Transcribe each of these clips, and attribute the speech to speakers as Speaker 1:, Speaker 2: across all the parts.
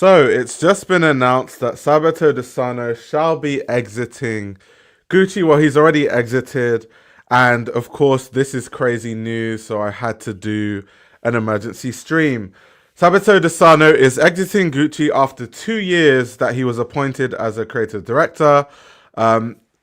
Speaker 1: So it's just been announced that Sabato de Sarno shall be exiting Gucci. Well, he's already exited. And of course, this is crazy news. So I had to do an emergency stream. Sabato de Sarno is exiting Gucci after 2 years that he was appointed as a creative director,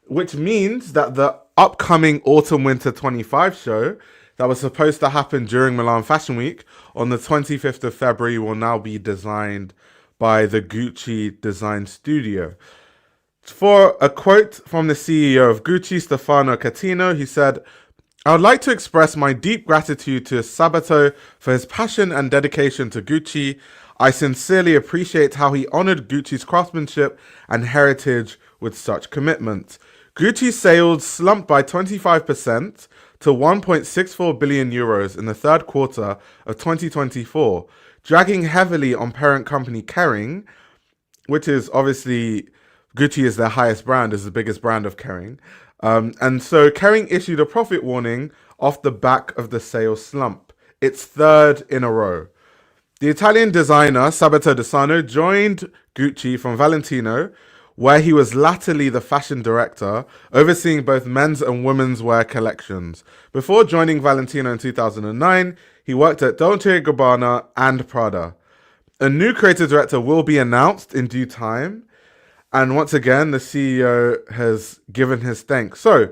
Speaker 1: which means that the upcoming Autumn Winter 25 show that was supposed to happen during Milan Fashion Week on the 25th of February will now be designed by the Gucci design studio. For a quote from the CEO of Gucci, Stefano Catino, he said, "I would like to express my deep gratitude to Sabato for his passion and dedication to Gucci. I sincerely appreciate how he honored Gucci's craftsmanship and heritage with such commitment." Gucci's sales slumped by 25% to 1.64 billion euros in the third quarter of 2024, dragging heavily on parent company Kering, which is obviously Gucci is their highest brand, is the biggest brand of Kering. And so Kering issued a profit warning off the back of the sales slump, its third in a row. The Italian designer Sabato de Sarno joined Gucci from Valentino, where he was latterly the fashion director, overseeing both men's and women's wear collections. Before joining Valentino in 2009, he worked at Dolce & Gabbana and Prada. A new creative director will be announced in due time. And once again, the CEO has given his thanks. So,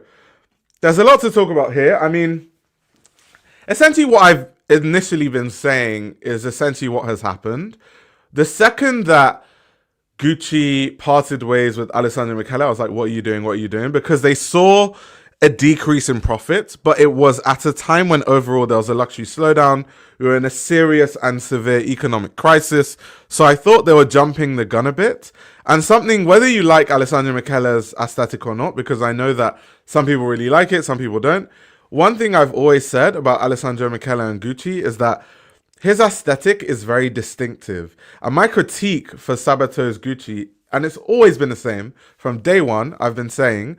Speaker 1: there's a lot to talk about here. I mean, essentially what I've initially been saying is essentially what has happened. The second that Gucci parted ways with Alessandro Michele, I was like, what are you doing? What are you doing? Because they saw a decrease in profits, but it was at a time when overall there was a luxury slowdown. We were in a serious and severe economic crisis. So I thought they were jumping the gun a bit. And something, whether you like Alessandro Michele's aesthetic or not, because I know that some people really like it, some people don't. One thing I've always said about Alessandro Michele and Gucci is that his aesthetic is very distinctive. And my critique for Sabato's Gucci, and it's always been the same from day one, I've been saying,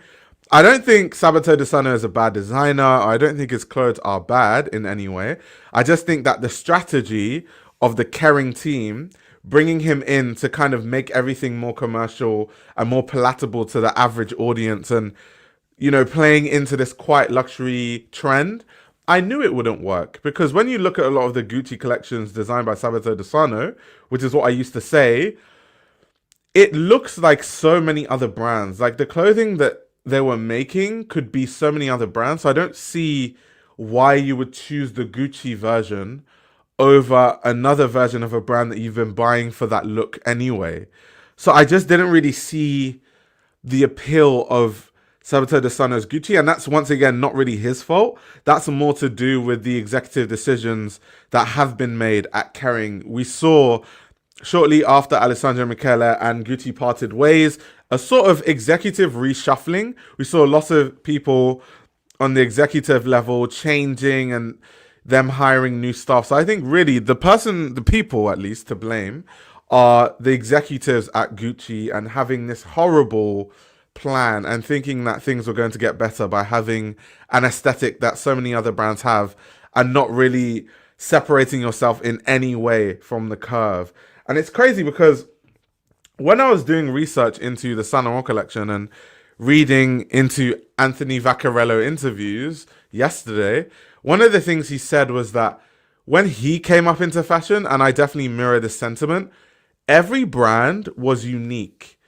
Speaker 1: I don't think Sabato de Sarno is a bad designer. I don't think his clothes are bad in any way. I just think that the strategy of the Kering team, bringing him in to kind of make everything more commercial and more palatable to the average audience and, you know, playing into this quiet luxury trend, I knew it wouldn't work. Because when you look at a lot of the Gucci collections designed by Sabato de Sarno, which is what I used to say, it looks like so many other brands. Like the clothing that they were making could be so many other brands. So I don't see why you would choose the Gucci version over another version of a brand that you've been buying for that look anyway. So I just didn't really see the appeal of Sabato de Sarno's Gucci. And that's once again not really his fault. That's more to do with the executive decisions that have been made at Kering. We saw shortly after Alessandro Michele and Gucci parted ways, a sort of executive reshuffling. We saw lots of people on the executive level changing and them hiring new staff. So I think really the people at least to blame are the executives at Gucci and having this horrible plan and thinking that things were going to get better by having an aesthetic that so many other brands have and not really separating yourself in any way from the curve. And it's crazy because when I was doing research into the Saint Laurent collection and reading into Anthony Vaccarello interviews yesterday, one of the things he said was that when he came up into fashion, and I definitely mirror this sentiment, every brand was unique.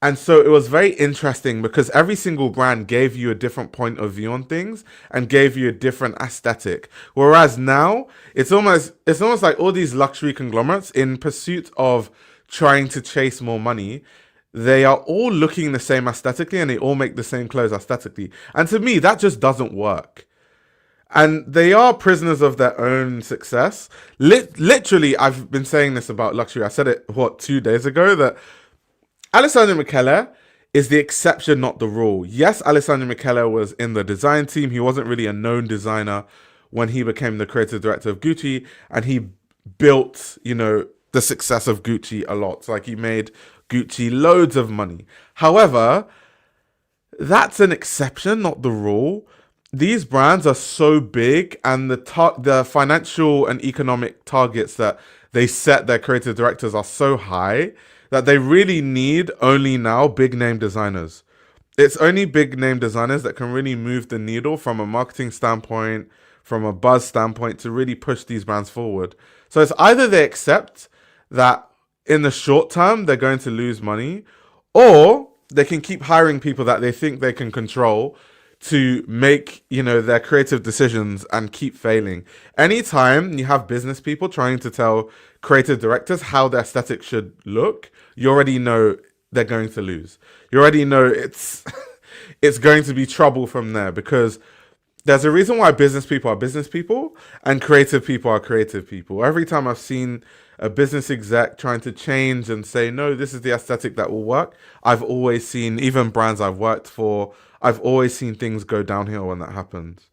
Speaker 1: And so it was very interesting because every single brand gave you a different point of view on things and gave you a different aesthetic. Whereas now it's almost like all these luxury conglomerates in pursuit of trying to chase more money, they are all looking the same aesthetically and they all make the same clothes aesthetically. And to me, that just doesn't work. And they are prisoners of their own success. Literally, I've been saying this about luxury. I said it, 2 days ago, that Alessandro Michele is the exception, not the rule. Yes, Alessandro Michele was in the design team. He wasn't really a known designer when he became the creative director of Gucci. And he built, the success of Gucci a lot. Like he made Gucci loads of money. However, that's an exception, not the rule. These brands are so big and the financial and economic targets that they set their creative directors are so high that they really need only now big name designers. It's only big name designers that can really move the needle from a marketing standpoint, from a buzz standpoint, to really push these brands forward. So it's either they accept that in the short term they're going to lose money, or they can keep hiring people that they think they can control to make, their creative decisions and keep failing. Anytime you have business people trying to tell creative directors how their aesthetic should look, you already know they're going to lose. You already know it's it's going to be trouble from there, because there's a reason why business people are business people and creative people are creative people. Every time I've seen a business exec trying to change and say, no, this is the aesthetic that will work, I've always seen, even brands I've worked for, I've always seen things go downhill when that happens.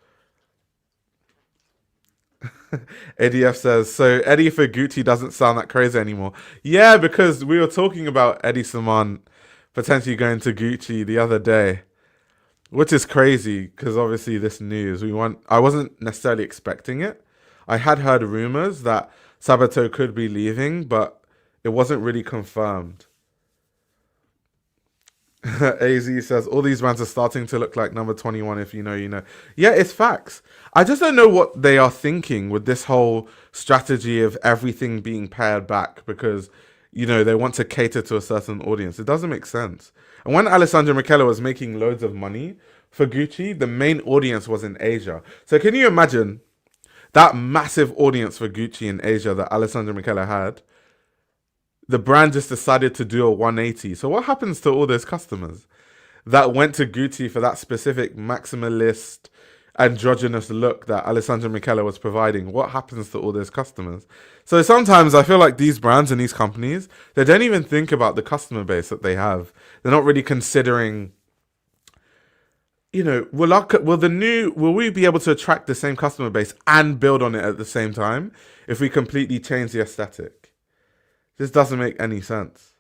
Speaker 1: ADF says, so Eddie for Gucci doesn't sound that crazy anymore. Yeah, because we were talking about Eddie Saman potentially going to Gucci the other day, which is crazy because obviously this news, I wasn't necessarily expecting it. I had heard rumors that Sabato could be leaving, but it wasn't really confirmed. AZ says, all these brands are starting to look like number 21. If you know, you know. Yeah, it's facts. I just don't know what they are thinking with this whole strategy of everything being pared back because, they want to cater to a certain audience. It doesn't make sense. And when Alessandro Michele was making loads of money for Gucci, the main audience was in Asia. So can you imagine that massive audience for Gucci in Asia that Alessandro Michele had? The brand just decided to do a 180. So what happens to all those customers that went to Gucci for that specific maximalist, androgynous look that Alessandro Michele was providing? What happens to all those customers? So sometimes I feel like these brands and these companies, they don't even think about the customer base that they have. They're not really considering, will we be able to attract the same customer base and build on it at the same time if we completely change the aesthetic? This doesn't make any sense.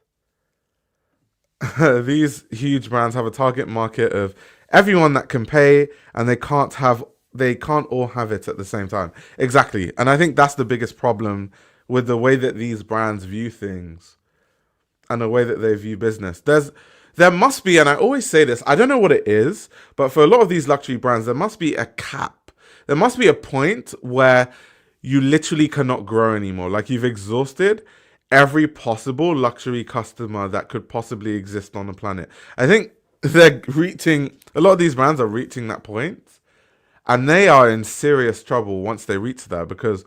Speaker 1: These huge brands have a target market of everyone that can pay, and they can't all have it at the same time. Exactly. And I think that's the biggest problem with the way that these brands view things and the way that they view business. There must be, and I always say this, I don't know what it is, but for a lot of these luxury brands, there must be a cap. There must be a point where you literally cannot grow anymore. Like you've exhausted every possible luxury customer that could possibly exist on the planet. I think a lot of these brands are reaching that point, and they are in serious trouble once they reach there, because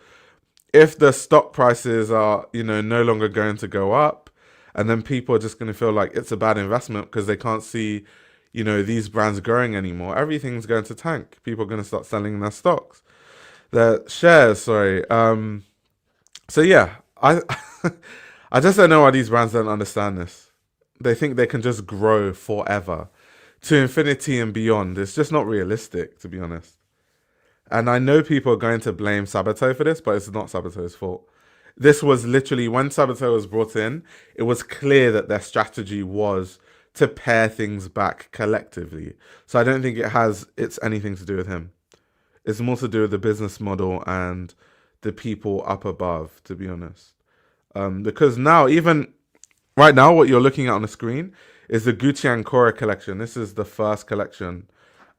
Speaker 1: if the stock prices are, no longer going to go up, and then people are just going to feel like it's a bad investment because they can't see, these brands growing anymore, everything's going to tank. People are going to start selling their stocks, their shares, sorry. So yeah, I just don't know why these brands don't understand this. They think they can just grow forever to infinity and beyond. It's just not realistic, to be honest. And I know people are going to blame Sabato for this, but it's not Sabato's fault. This was literally, when Sabato was brought in, it was clear that their strategy was to pare things back collectively. So I don't think it's anything to do with him. It's more to do with the business model and the people up above, to be honest. Because now, even right now, what you're looking at on the screen is the Gucci Ancora collection. This is the first collection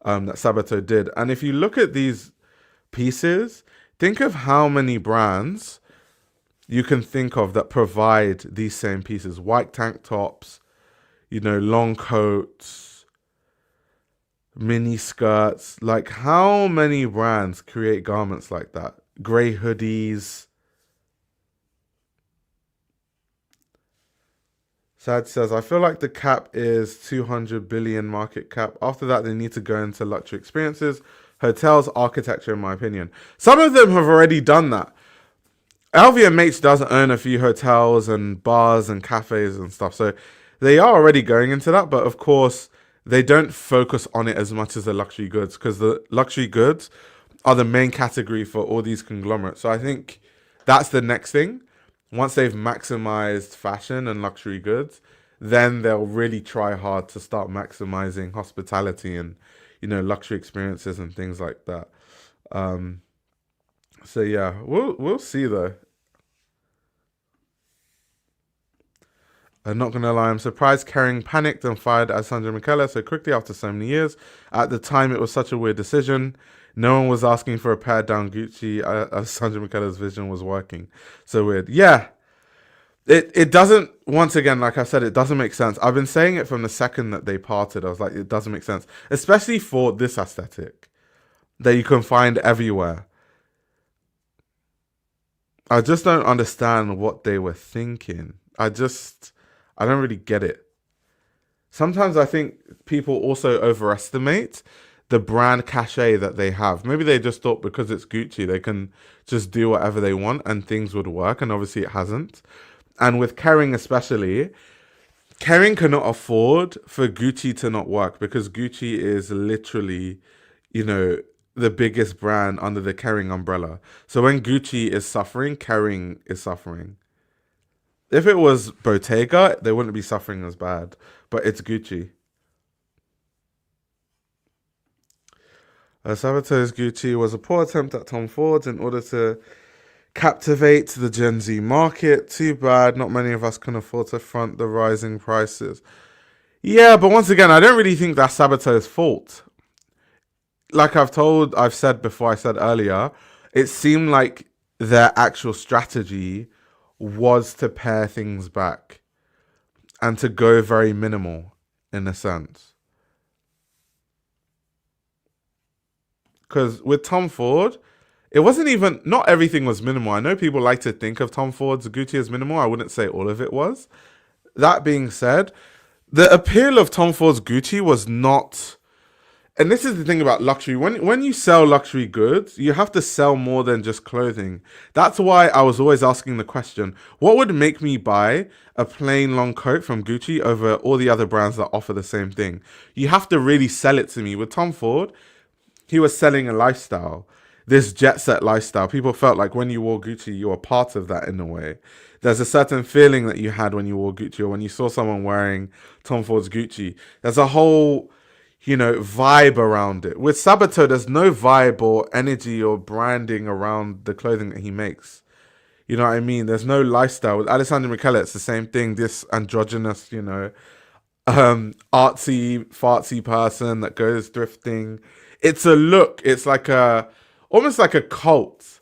Speaker 1: that Sabato did. And if you look at these pieces, think of how many brands you can think of that provide these same pieces. White tank tops, long coats, mini skirts. Like, how many brands create garments like that? Grey hoodies. Sad says, I feel like the cap is 200 billion market cap. After that, they need to go into luxury experiences, hotels, architecture, in my opinion. Some of them have already done that. LVMH does own a few hotels and bars and cafes and stuff. So they are already going into that. But of course, they don't focus on it as much as the luxury goods, because the luxury goods are the main category for all these conglomerates. So I think that's the next thing. Once they've maximized fashion and luxury goods, then they'll really try hard to start maximizing hospitality and, luxury experiences and things like that. So yeah, we'll see though. I'm not gonna lie, I'm surprised Kering panicked and fired Alessandro Michele so quickly after so many years. At the time, it was such a weird decision. No one was asking for a pared down Gucci. Alessandro Michele's vision was working. So weird. Yeah, it doesn't. Once again, like I said, it doesn't make sense. I've been saying it from the second that they parted. I was like, it doesn't make sense, especially for this aesthetic that you can find everywhere. I just don't understand what they were thinking. I don't really get it. Sometimes I think people also overestimate the brand cachet that they have. Maybe they just thought because it's Gucci, they can just do whatever they want and things would work. And obviously it hasn't. And with Kering especially, Kering cannot afford for Gucci to not work because Gucci is literally, you know, the biggest brand under the Kering umbrella. So when Gucci is suffering, Kering is suffering. If it was Bottega, they wouldn't be suffering as bad. But it's Gucci. Sabato's Gucci was a poor attempt at Tom Ford in order to captivate the Gen Z market. Too bad, not many of us can afford to front the rising prices. Yeah, but once again, I don't really think that's Sabato's fault. Like I've said before, I said earlier, it seemed like their actual strategy was to pare things back and to go very minimal in a sense. Because with Tom Ford, it wasn't even, not everything was minimal. I know people like to think of Tom Ford's Gucci as minimal. I wouldn't say all of it was. That being said, the appeal of Tom Ford's Gucci was not, and this is the thing about luxury. When you sell luxury goods, you have to sell more than just clothing. That's why I was always asking the question, what would make me buy a plain long coat from Gucci over all the other brands that offer the same thing? You have to really sell it to me. With Tom Ford, he was selling a lifestyle, this jet set lifestyle. People felt like when you wore Gucci, you were part of that in a way. There's a certain feeling that you had when you wore Gucci or when you saw someone wearing Tom Ford's Gucci. There's a whole, vibe around it. With Sabato, there's no vibe or energy or branding around the clothing that he makes. You know what I mean? There's no lifestyle. With Alessandro Michele, it's the same thing. This androgynous, artsy, fartsy person that goes thrifting. It's a look. It's like almost like a cult.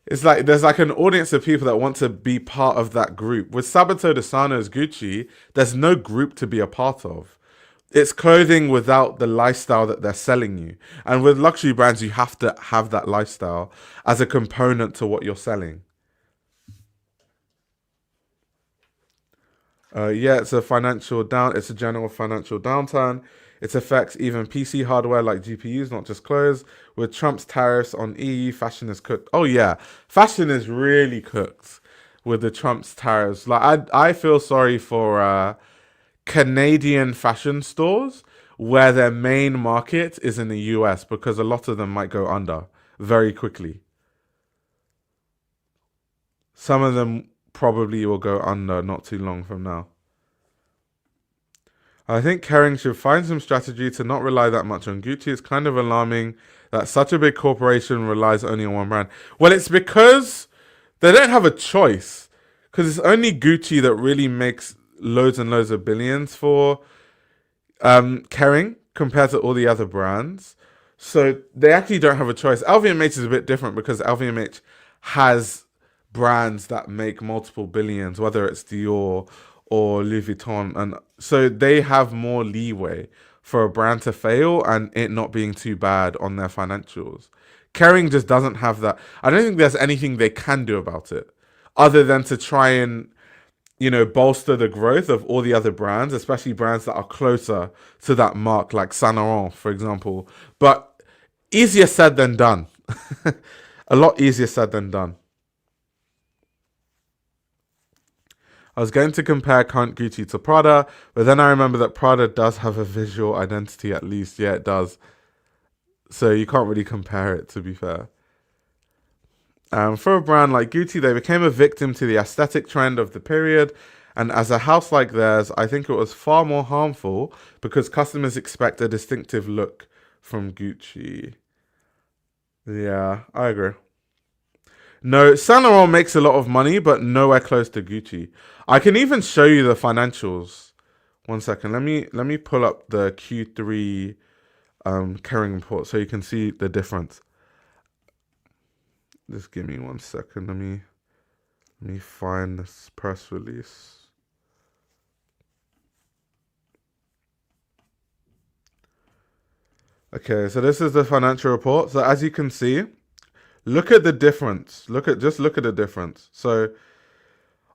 Speaker 1: It's like there's like an audience of people that want to be part of that group. With Sabato de Sarno's Gucci, there's no group to be a part of. It's clothing without the lifestyle that they're selling you. And with luxury brands, you have to have that lifestyle as a component to what you're selling. It's a general financial downturn. It affects even PC hardware like GPUs, not just clothes. With Trump's tariffs on EU, fashion is cooked. Oh yeah, fashion is really cooked with the Trump's tariffs. Like I feel sorry for Canadian fashion stores where their main market is in the US because a lot of them might go under very quickly. Some of them probably will go under not too long from now. I think Kering should find some strategy to not rely that much on Gucci. It's kind of alarming that such a big corporation relies only on one brand. Well, it's because they don't have a choice. Because it's only Gucci that really makes loads and loads of billions for Kering compared to all the other brands. So they actually don't have a choice. LVMH is a bit different because LVMH has brands that make multiple billions, whether it's Dior or Louis Vuitton. And so they have more leeway for a brand to fail and it not being too bad on their financials. Kering just doesn't have that. I don't think there's anything they can do about it other than to try and, bolster the growth of all the other brands, especially brands that are closer to that mark, like Saint Laurent, for example. But easier said than done. A lot easier said than done. I was going to compare current Gucci to Prada, but then I remember that Prada does have a visual identity at least. Yeah, it does. So you can't really compare it, to be fair. For a brand like Gucci, they became a victim to the aesthetic trend of the period. And as a house like theirs, I think it was far more harmful because customers expect a distinctive look from Gucci. Yeah, I agree. No, Saint Laurent makes a lot of money, but nowhere close to Gucci. I can even show you the financials. One second. Let me pull up the Q3 Kering report so you can see the difference. Just give me one second. Let me find this press release. Okay, so this is the financial report. So as you can see, look at the difference. Look at the difference. So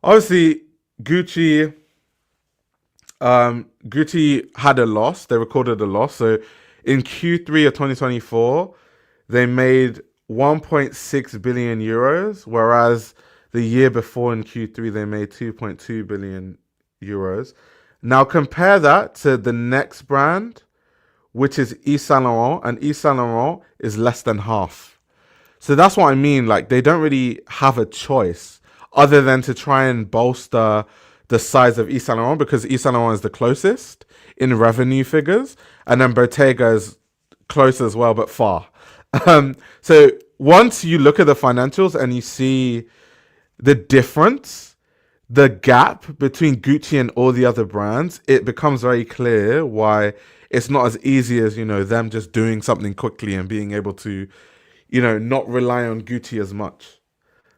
Speaker 1: obviously Gucci had a loss. They recorded a loss. So in Q3 of 2024, they made 1.6 billion euros, whereas the year before in Q3 they made 2.2 billion euros. Now compare that to the next brand, which is Yves Saint Laurent, and Yves Saint Laurent is less than half. So that's what I mean. Like, they don't really have a choice other than to try and bolster the size of Yves Saint Laurent, because Yves Saint Laurent is the closest in revenue figures, and then Bottega is close as well, but far. So once you look at the financials and you see the difference, the gap between Gucci and all the other brands, it becomes very clear why it's not as easy as, them just doing something quickly and being able to, not rely on Gucci as much.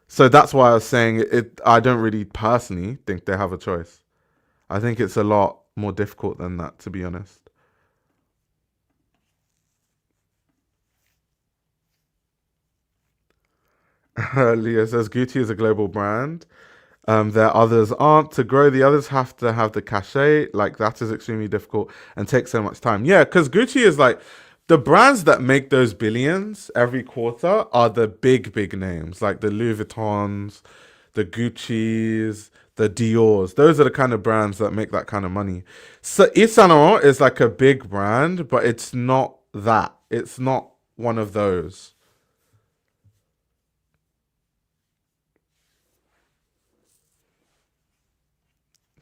Speaker 1: So that's why I was saying I don't really personally think they have a choice. I think it's a lot more difficult than that, to be honest. Leah says Gucci is a global brand. There others aren't. To grow, the others have to have the cachet. Like, that is extremely difficult and takes so much time. Yeah, because Gucci is like, the brands that make those billions every quarter are the big names, like the Louis Vuittons, the Gucci's, the Dior's. Those are the kind of brands that make that kind of money. So Yves Saint Laurent is like a big brand, but it's not that. It's not one of those.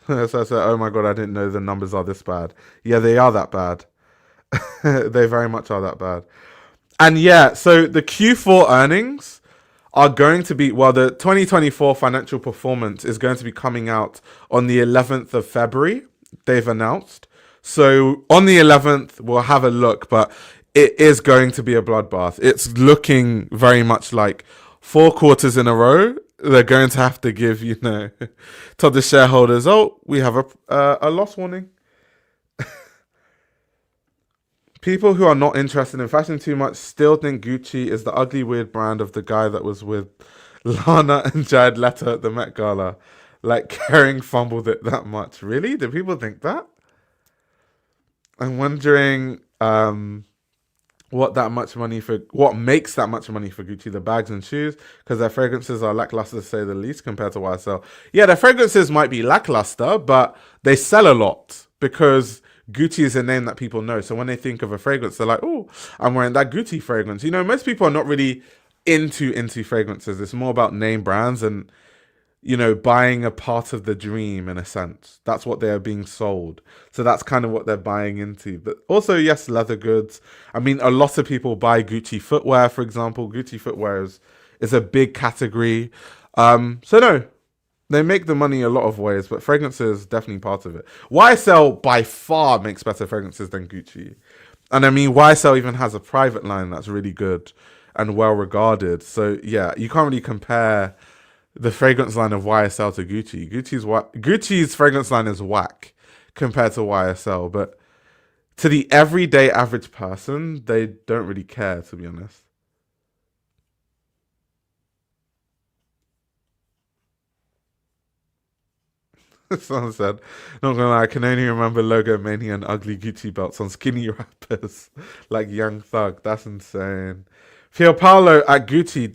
Speaker 1: So I said, oh my God, I didn't know the numbers are this bad. Yeah, they are that bad. They very much are that bad. And yeah, so the Q4 earnings are going to be, well, the 2024 financial performance is going to be coming out on the 11th of February, they've announced. So on the 11th, we'll have a look, but it is going to be a bloodbath. It's looking very much like 4 quarters in a row. They're going to have to give, to the shareholders, oh, we have a loss warning. People who are not interested in fashion too much still think Gucci is the ugly, weird brand of the guy that was with Lana and Jared Leto at the Met Gala. Like, Kering fumbled it that much. Really? Do people think that? I'm wondering what makes that much money for Gucci, the bags and shoes, because their fragrances are lackluster to say the least compared to YSL. Yeah, their fragrances might be lackluster, but they sell a lot because Gucci is a name that people know. So when they think of a fragrance, they're like, oh, I'm wearing that Gucci fragrance. Most people are not really into fragrances. It's more about name brands and, buying a part of the dream in a sense. That's what they're being sold. So that's kind of what they're buying into. But also, yes, leather goods. I mean, a lot of people buy Gucci footwear, for example. Gucci footwear is a big category. So no, they make the money a lot of ways, but fragrances definitely part of it. YSL by far makes better fragrances than Gucci. And I mean, YSL even has a private line that's really good and well regarded. So yeah, you can't really compare the fragrance line of YSL to Gucci. Gucci's fragrance line is whack compared to YSL, but to the everyday average person, they don't really care, to be honest. Someone said, not gonna lie, I can only remember Logo Mania and ugly Gucci belts on skinny rappers like Young Thug. That's insane. Pierpaolo at Gucci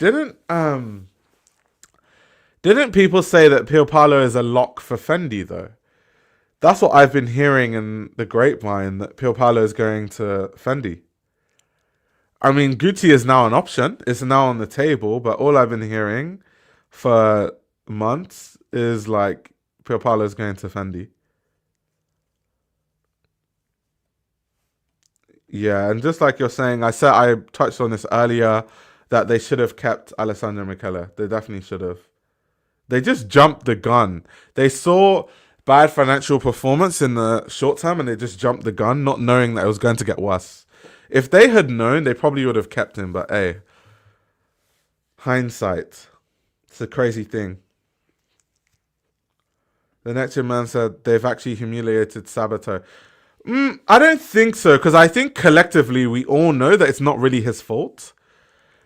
Speaker 1: didn't people say that Pierpaolo is a lock for Fendi though? That's what I've been hearing in the grapevine, that Pierpaolo is going to Fendi. I mean, Gucci is now an option. It's now on the table, but all I've been hearing for months is like Pierpaolo is going to Fendi. Yeah, and just like you're saying, I touched on this earlier. that they should have kept Alessandro Michele. They definitely should have. They just jumped the gun. They saw bad financial performance in the short term and they just jumped the gun, not knowing that it was going to get worse. If they had known, they probably would have kept him. But hey, hindsight. It's a crazy thing. The next man said they've actually humiliated Sabato. I don't think so, because I think collectively we all know that it's not really his fault.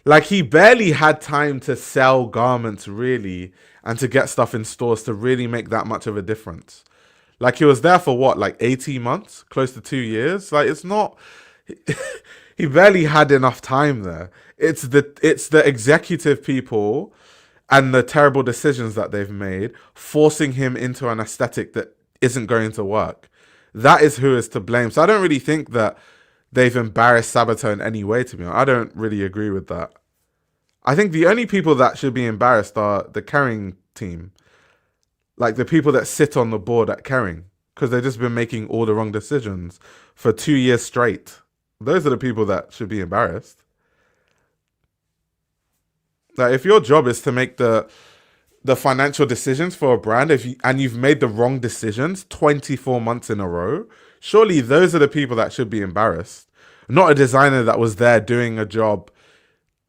Speaker 1: Like, he barely had time to sell garments, really, and to get stuff in stores to really make that much of a difference. Like, he was there for what, like 18 months? Close to 2 years? Like, it's not... he barely had enough time there. It's the executive people and the terrible decisions that they've made forcing him into an aesthetic that isn't going to work. That is who is to blame. So I don't really think that they've embarrassed Sabato in any way, to be honest. I don't really agree with that. I think the only people that should be embarrassed are the Kering team. Like the people that sit on the board at Kering. Because they've just been making all the wrong decisions for 2 years straight. Those are the people that should be embarrassed. Like, if your job is to make the financial decisions for a brand, and you've made the wrong decisions 24 months in a row, surely those are the people that should be embarrassed. Not a designer that was there doing a job,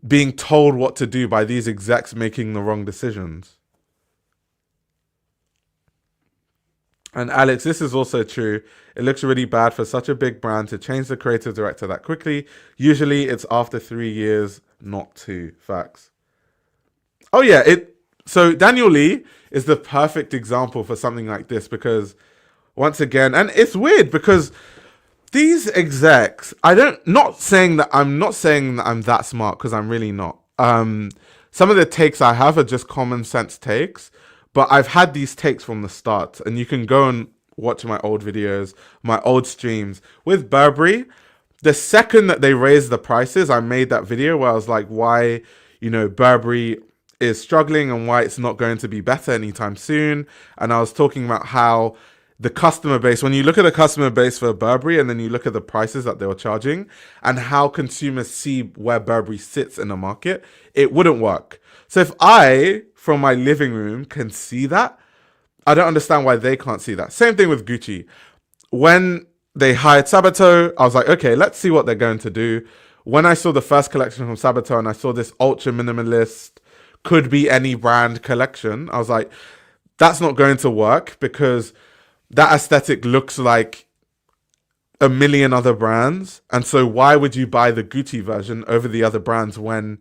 Speaker 1: being told what to do by these execs making the wrong decisions. And Alex, this is also true. It looks really bad for such a big brand to change the creative director that quickly. Usually it's after 3 years, not 2. Facts. Oh yeah, so Daniel Lee is the perfect example for something like this, because once again, and it's weird because these execs, I'm not saying that I'm that smart, because I'm really not. Some of the takes I have are just common sense takes, but I've had these takes from the start, and you can go and watch my old videos, my old streams. With Burberry, the second that they raised the prices, I made that video where I was like, why, Burberry is struggling and why it's not going to be better anytime soon. And I was talking about how the customer base, when you look at the customer base for Burberry and then you look at the prices that they were charging and how consumers see where Burberry sits in the market, it wouldn't work. So if I, from my living room, can see that, I don't understand why they can't see that. Same thing with Gucci. When they hired Sabato, I was like, okay, let's see what they're going to do. When I saw the first collection from Sabato and I saw this ultra minimalist, could be any brand collection, I was like, that's not going to work, because that aesthetic looks like a million other brands. And so why would you buy the Gucci version over the other brands when,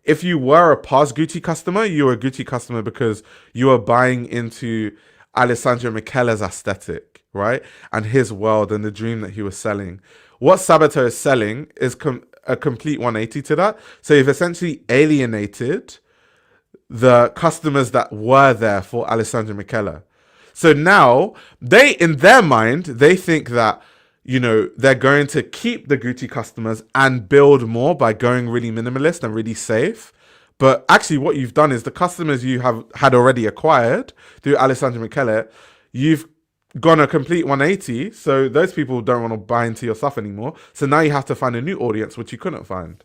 Speaker 1: if you were a past Gucci customer, you were a Gucci customer because you were buying into Alessandro Michele's aesthetic, right? And his world and the dream that he was selling. What Sabato is selling is a complete 180 to that. So you've essentially alienated the customers that were there for Alessandro Michele. So now, in their mind, they think that, they're going to keep the Gucci customers and build more by going really minimalist and really safe. But actually what you've done is the customers you had already acquired through Alessandro Michele, you've gone a complete 180. So those people don't want to buy into your stuff anymore. So now you have to find a new audience, which you couldn't find.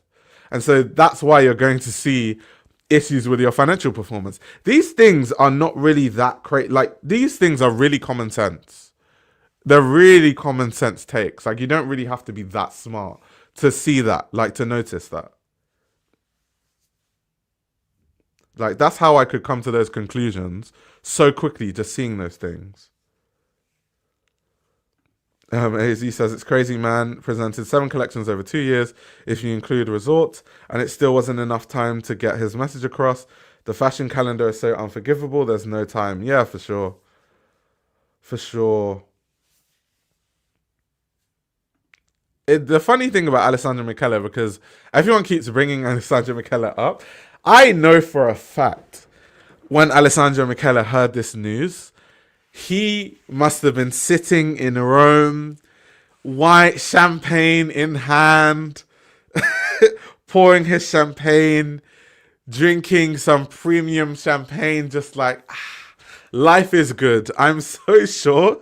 Speaker 1: And so that's why you're going to see issues with your financial performance. These things are not really that crazy. Like, these things are really common sense. They're really common sense takes. Like, you don't really have to be that smart to see that, like, to notice that. Like, that's how I could come to those conclusions so quickly, just seeing those things. AZ says, it's crazy, man. Presented 7 collections over 2 years, if you include Resort, and it still wasn't enough time to get his message across. The fashion calendar is so unforgivable. There's no time. Yeah, for sure. For sure. The funny thing about Alessandro Michele, because everyone keeps bringing Alessandro Michele up, I know for a fact when Alessandro Michele heard this news, he must have been sitting in Rome, white champagne in hand, pouring his champagne, drinking some premium champagne, just like, life is good. I'm so sure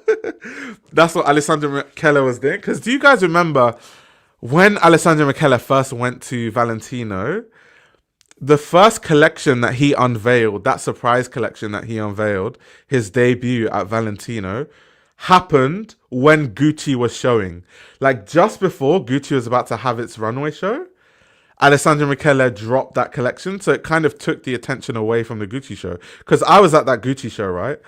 Speaker 1: that's what Alessandro Michele was doing. Because do you guys remember when Alessandro Michele first went to Valentino, the first collection that he unveiled, that surprise collection that he unveiled, his debut at Valentino, happened when Gucci was showing. Like just before Gucci was about to have its runway show, Alessandro Michele dropped that collection. So it kind of took the attention away from the Gucci show. Because I was at that Gucci show, right?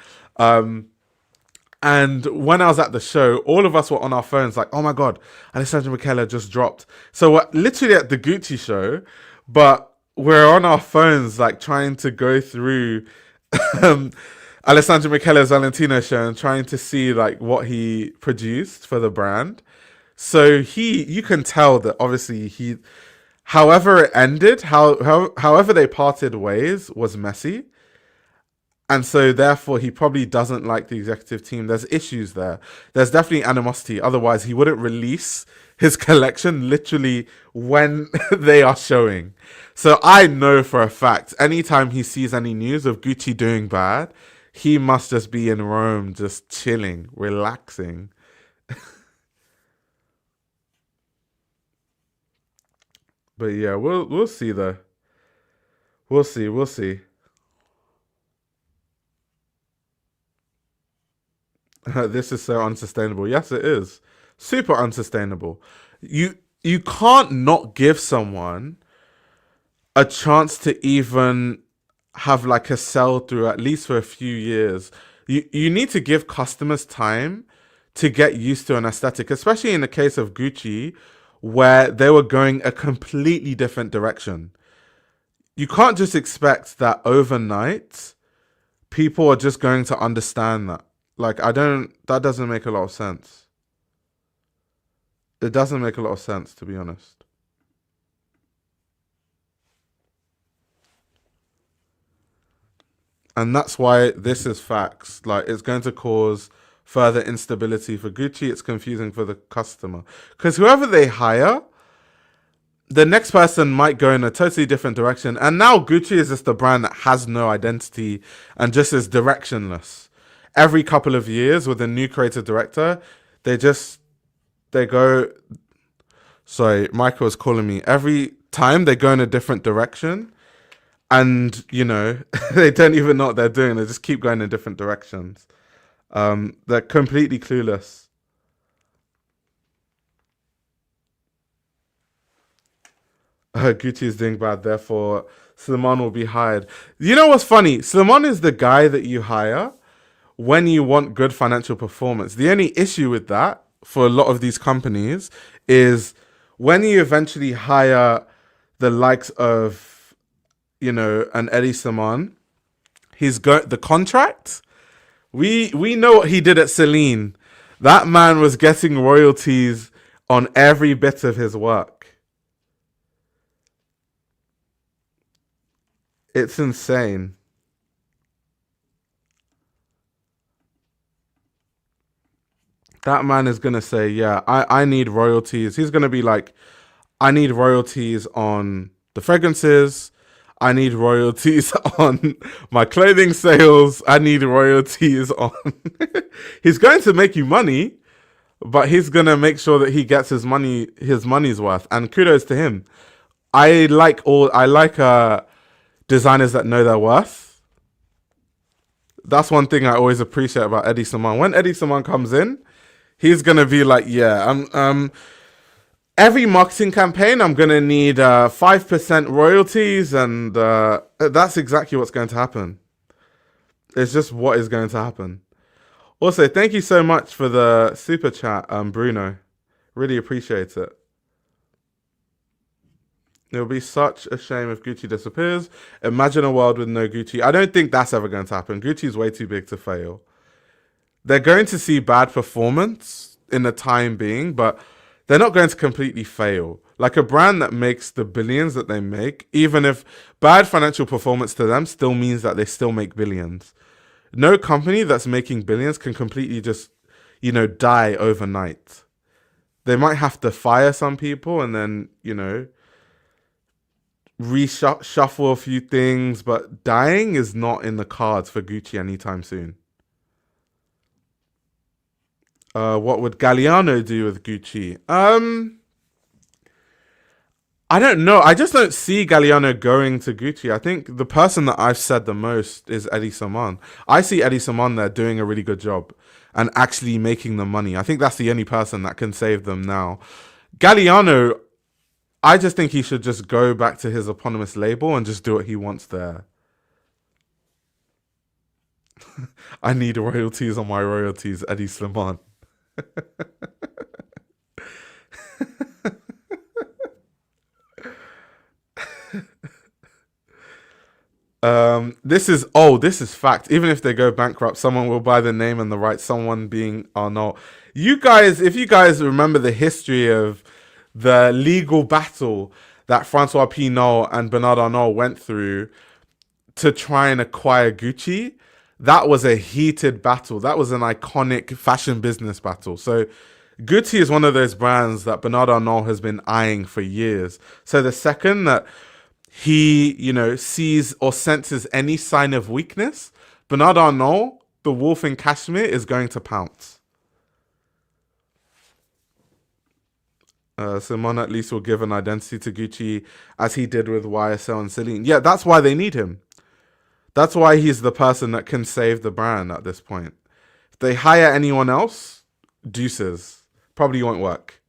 Speaker 1: And when I was at the show, all of us were on our phones like, oh my God, Alessandro Michele just dropped. So we're literally at the Gucci show, but we're on our phones like trying to go through um, Alessandro Michele's Valentino show and trying to see like what he produced for the brand. So you can tell that obviously however it ended, however they parted ways was messy. And so therefore he probably doesn't like the executive team. There's issues there. There's definitely animosity. Otherwise he wouldn't release his collection literally when they are showing. So I know for a fact, anytime he sees any news of Gucci doing bad, he must just be in Rome, just chilling, relaxing. But yeah, we'll see though. We'll see. This is so unsustainable. Yes, it is. Super unsustainable. You can't not give someone a chance to even have like a sell through at least for a few years. You need to give customers time to get used to an aesthetic, especially in the case of Gucci, where they were going a completely different direction. You can't just expect that overnight people are just going to understand that. Like, that doesn't make a lot of sense. It doesn't make a lot of sense, to be honest. And that's why this is facts. Like, it's going to cause further instability for Gucci. It's confusing for the customer. Because whoever they hire, the next person might go in a totally different direction. And now Gucci is just a brand that has no identity and just is directionless. Every couple of years with a new creative director, they go. Sorry, Michael was calling me. Every time they go in a different direction, and they don't even know what they're doing. They just keep going in different directions. They're completely clueless. Gucci is doing bad, therefore Slimane will be hired. You know what's funny? Slimane is the guy that you hire when you want good financial performance. The only issue with that for a lot of these companies is when you eventually hire the likes of, an Eddie Slimane, he's got the contract. We know what he did at Celine. That man was getting royalties on every bit of his work. It's insane. That man is going to say, yeah, I need royalties. He's going to be like, I need royalties on the fragrances. I need royalties on my clothing sales. I need royalties on... He's going to make you money, but he's going to make sure that he gets his money's worth. And kudos to him. I like designers that know their worth. That's one thing I always appreciate about Eddie Slimane. When Eddie Slimane comes in, he's gonna be like, yeah, every marketing campaign, I'm gonna need 5% royalties, and that's exactly what's going to happen. It's just what is going to happen. Also, thank you so much for the super chat, Bruno. Really appreciate it. It will be such a shame if Gucci disappears. Imagine a world with no Gucci. I don't think that's ever going to happen. Gucci's way too big to fail. They're going to see bad performance in the time being, but they're not going to completely fail. Like a brand that makes the billions that they make, even if bad financial performance to them still means that they still make billions. No company that's making billions can completely just, die overnight. They might have to fire some people and then, reshuffle a few things, but dying is not in the cards for Gucci anytime soon. What would Galliano do with Gucci? I don't know. I just don't see Galliano going to Gucci. I think the person that I've said the most is Eddie Saman. I see Eddie Saman there doing a really good job and actually making the money. I think that's the only person that can save them now. Galliano, I just think he should just go back to his eponymous label and just do what he wants there. I need royalties on my royalties, Eddie Saman. This is fact. Even if they go bankrupt, someone will buy the name and the rights. Someone being Arnault. You guys, if you guys remember the history of the legal battle that Francois Pinault and Bernard Arnault went through to try and acquire Gucci, that was a heated battle. That was an iconic fashion business battle. So Gucci is one of those brands that Bernard Arnault has been eyeing for years. So the second that he, sees or senses any sign of weakness, Bernard Arnault, the wolf in Kashmir, is going to pounce. Simon at least will give an identity to Gucci as he did with YSL and Celine. Yeah, that's why they need him. That's why he's the person that can save the brand at this point. If they hire anyone else, deuces. Probably won't work.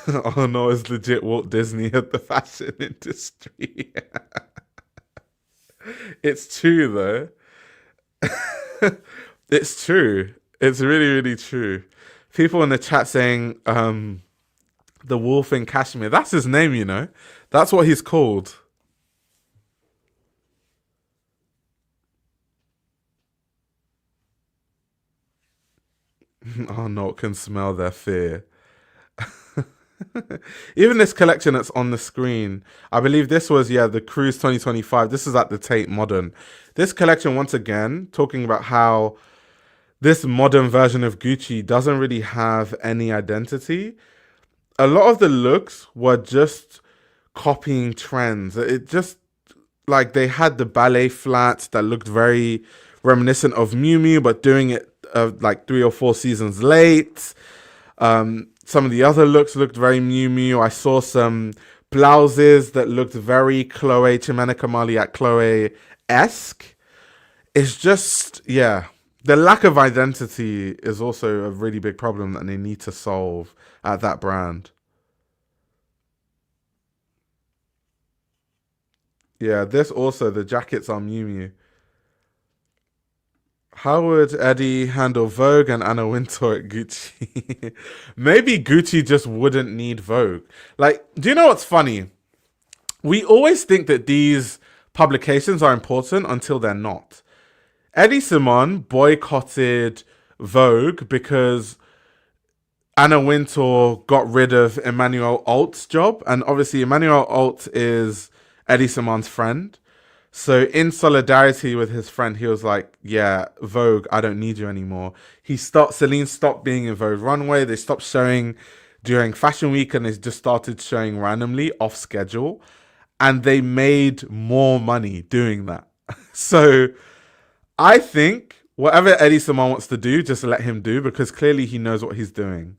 Speaker 1: Oh no, it's legit Walt Disney of the fashion industry. It's true though. It's true. It's really, really true. People in the chat saying, the wolf in Kashmir. That's his name, That's what he's called. Oh no, can smell their fear. Even this collection that's on the screen, I believe this was, the Cruise 2025. This is at the Tate Modern. This collection, once again, talking about how this modern version of Gucci doesn't really have any identity. A lot of the looks were just copying trends. It just, like, they had the ballet flats that looked very reminiscent of Miu Miu, but doing it like 3 or 4 seasons late. Some of the other looks looked very Miu Miu. I saw some blouses that looked very Chloe Chimene Kamali at Chloe-esque. It's just, the lack of identity is also a really big problem that they need to solve at that brand. Yeah, this also, the jackets are Miu Miu. How would Eddie handle Vogue and Anna Wintour at Gucci? Maybe Gucci just wouldn't need Vogue. Like, do you know what's funny? We always think that these publications are important until they're not. Eddie Simon boycotted Vogue because Anna Wintour got rid of Emmanuel Alt's job. And obviously Emmanuel Alt is Eddie Simon's friend. So in solidarity with his friend, he was like, Vogue, I don't need you anymore. Celine stopped being in Vogue Runway. They stopped showing during Fashion Week and they just started showing randomly off schedule. And they made more money doing that. So I think whatever Eddie Simon wants to do, just let him do, because clearly he knows what he's doing.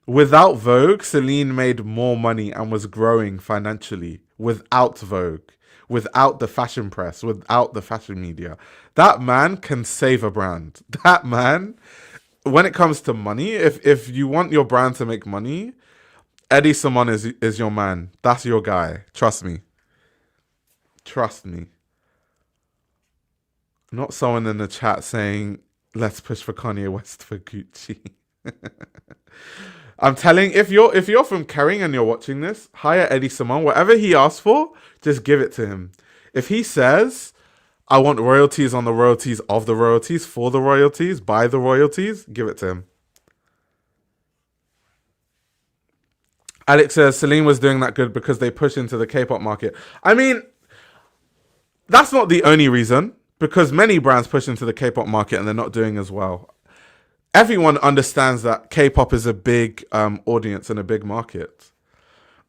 Speaker 1: Without Vogue, Celine made more money and was growing financially without Vogue. Without the fashion press, without the fashion media. That man can save a brand. That man, when it comes to money, if you want your brand to make money, Eddie Simon is your man. That's your guy. Trust me. Trust me. Not someone in the chat saying, let's push for Kanye West for Gucci. I'm telling, if you're from Kering and you're watching this, hire Eddie Simon. Whatever he asks for, just give it to him. If he says, I want royalties on the royalties of the royalties, for the royalties, by the royalties, give it to him. Alex says Celine was doing that good because they push into the K-pop market. I mean, that's not the only reason, because many brands push into the K-pop market and they're not doing as well. Everyone understands that K-pop is a big audience and a big market.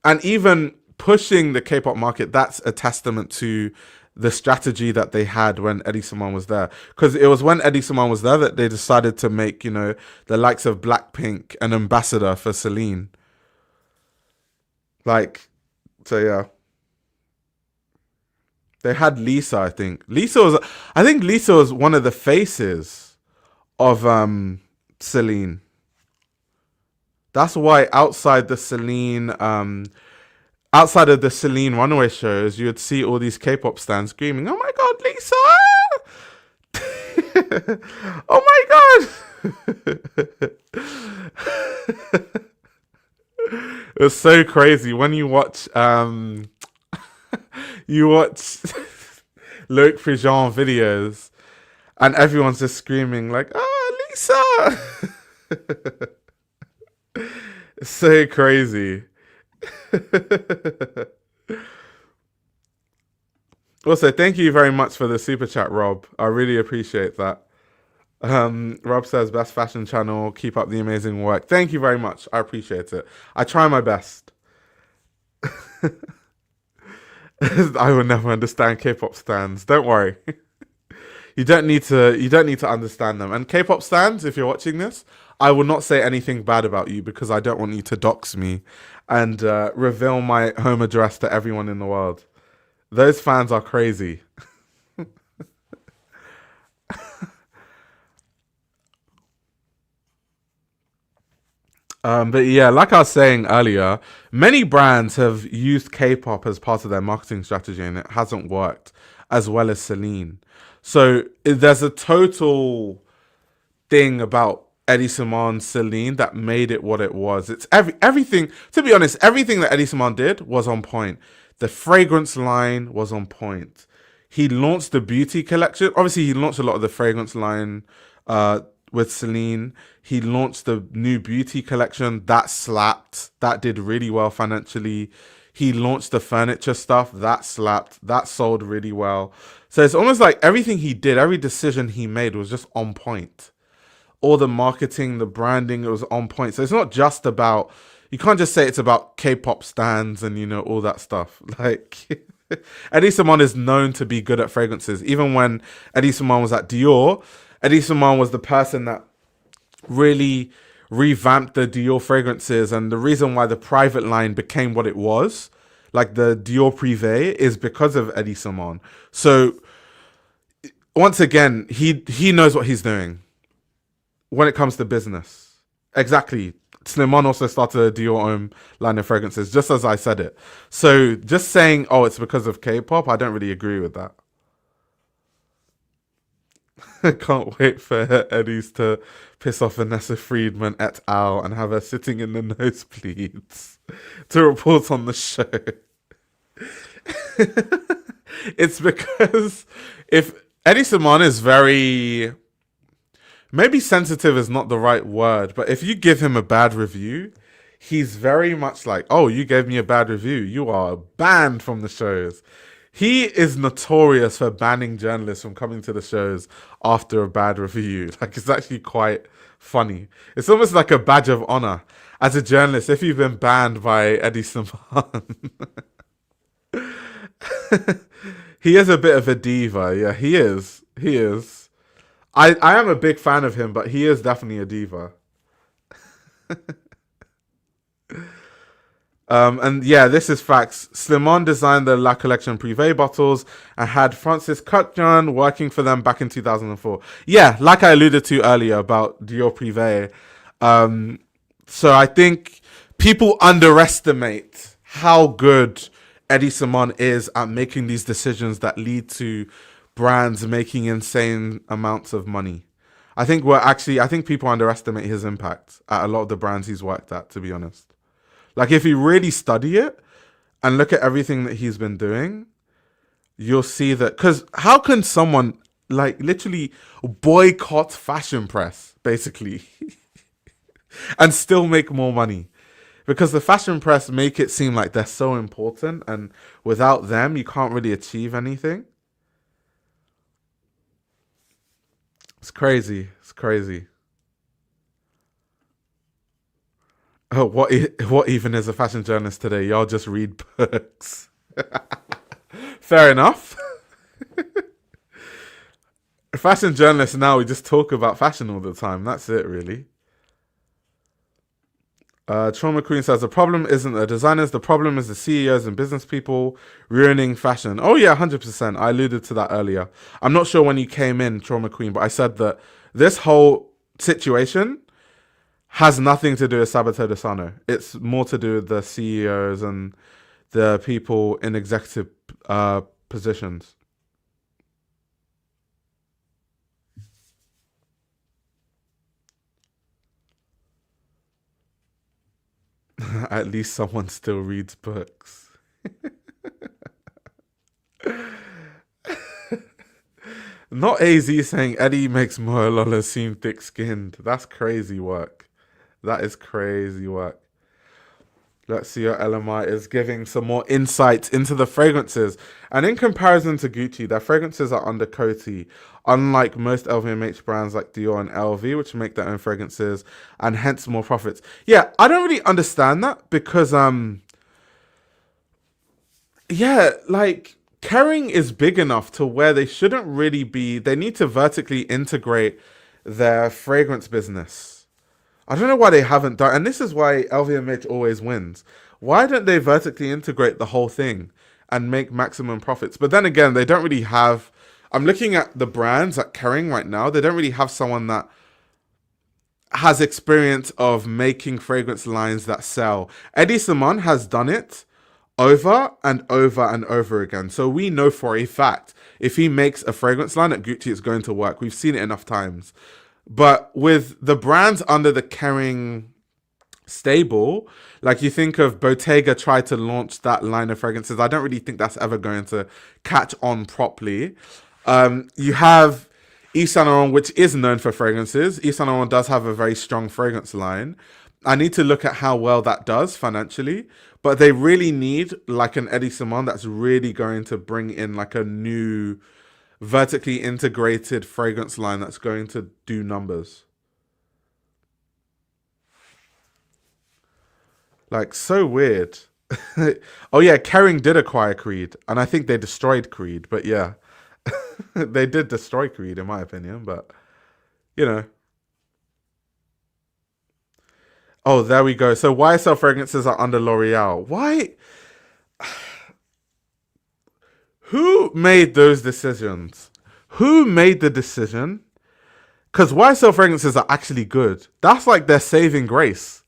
Speaker 1: And even pushing the K-pop market, that's a testament to the strategy that they had when Eddie Simon was there. Because it was when Eddie Simon was there that they decided to make, the likes of Blackpink an ambassador for Celine. Like, so yeah. They had Lisa, I think. Lisa was one of the faces of Celine. That's why outside of the Celine runway shows, you would see all these K-pop stars screaming, "Oh my god, Lisa!" Oh my god. It was so crazy when you watch you watch Loic Prigent videos and everyone's just screaming like, "Ah, Lisa!" It's so crazy. Also, thank you very much for the super chat, Rob. I really appreciate that. Rob says, best fashion channel, keep up the amazing work. Thank you very much. I appreciate it. I try my best. I will never understand K-pop stans. Don't worry. You don't need to understand them. And K-pop stans, if you're watching this, I will not say anything bad about you because I don't want you to dox me and reveal my home address to everyone in the world. Those fans are crazy. But yeah, like I was saying earlier, many brands have used K-pop as part of their marketing strategy and it hasn't worked as well as Celine. So there's a total thing about Eddie Simon, Celine that made it what it was. It's everything, to be honest, everything that Eddie Simon did was on point. The fragrance line was on point. He launched the beauty collection. Obviously, he launched a lot of the fragrance line with Celine. He launched the new beauty collection. That slapped. That did really well financially. He launched the furniture stuff. That slapped. That sold really well. So it's almost like everything he did, every decision he made was just on point. All the marketing, the branding, it was on point. So it's not just about, you can't just say it's about K-pop stands and, all that stuff. Like, Eddie Simon is known to be good at fragrances. Even when Eddie Simon was at Dior, Eddie Simon was the person that really revamped the Dior fragrances. And the reason why the private line became what it was, like the Dior Privé, is because of Eddie Simon. So once again, he knows what he's doing when it comes to business. Exactly. Slimane also started a Dior Homme line of fragrances, just as I said it. So just saying, oh, it's because of K-pop, I don't really agree with that. I can't wait for Eddie's to piss off Vanessa Friedman et al. And have her sitting in the nosebleeds to report on the show. It's because if Eddie Simon is very... Maybe sensitive is not the right word, but if you give him a bad review, he's very much like, oh, you gave me a bad review. You are banned from the shows. He is notorious for banning journalists from coming to the shows after a bad review. Like, it's actually quite funny. It's almost like a badge of honor as a journalist if you've been banned by Eddie Simon. He is a bit of a diva. Yeah, he is. He is. I am a big fan of him, but he is definitely a diva. And yeah, this is facts. Slimane designed the La Collection Privé bottles and had Francis Cutjon working for them back in 2004. Yeah, like I alluded to earlier about Dior Privé. So I think people underestimate how good Eddie Simon is at making these decisions that lead to brands making insane amounts of money. I think people underestimate his impact at a lot of the brands he's worked at, to be honest. Like, if you really study it and look at everything that he's been doing, you'll see that, because how can someone like literally boycott fashion press, basically, and still make more money? Because the fashion press make it seem like they're so important, and without them, you can't really achieve anything. It's crazy. It's crazy. Oh, what even is a fashion journalist today? Y'all just read books. Fair enough. Fashion journalists now, we just talk about fashion all the time. That's it, really. Trauma Queen says the problem isn't the designers, the problem is the CEOs and business people ruining fashion. Oh yeah, 100%. I alluded to that earlier. I'm not sure when you came in, Trauma Queen, but I said that this whole situation has nothing to do with Sabato de Sarno. It's more to do with the CEOs and the people in executive positions. At least someone still reads books. Not AZ saying Eddie makes Moalola seem thick-skinned. That's crazy work. That is crazy work. Let's see what LMI is giving some more insights into the fragrances. And in comparison to Gucci, their fragrances are undercoaty, unlike most LVMH brands like Dior and LV, which make their own fragrances and hence more profits. Yeah, I don't really understand that because, yeah, like Kering is big enough to where they shouldn't really be, they need to vertically integrate their fragrance business. I don't know why they haven't done, and this is why LVMH always wins. Why don't they vertically integrate the whole thing and make maximum profits? But then again, they don't really have, I'm looking at the brands at Kering right now, they don't really have someone that has experience of making fragrance lines that sell. Eddie Simon has done it over and over and over again. So we know for a fact, if he makes a fragrance line at Gucci, it's going to work. We've seen it enough times. But with the brands under the Kering stable, like you think of Bottega tried to launch that line of fragrances. I don't really think that's ever going to catch on properly. You have Yves Saint Laurent, which is known for fragrances. Yves Saint Laurent does have a very strong fragrance line. I need to look at how well that does financially, but they really need like an Eddie Simon that's really going to bring in like a new vertically integrated fragrance line that's going to do numbers. Like, so weird. Oh yeah, Kering did acquire Creed, and I think they destroyed Creed, but yeah. They did destroy Creed, in my opinion, but, you know. Oh, there we go. So YSL fragrances are under L'Oreal. Why? Who made those decisions? Who made the decision? Because YSL fragrances are actually good. That's like their saving grace.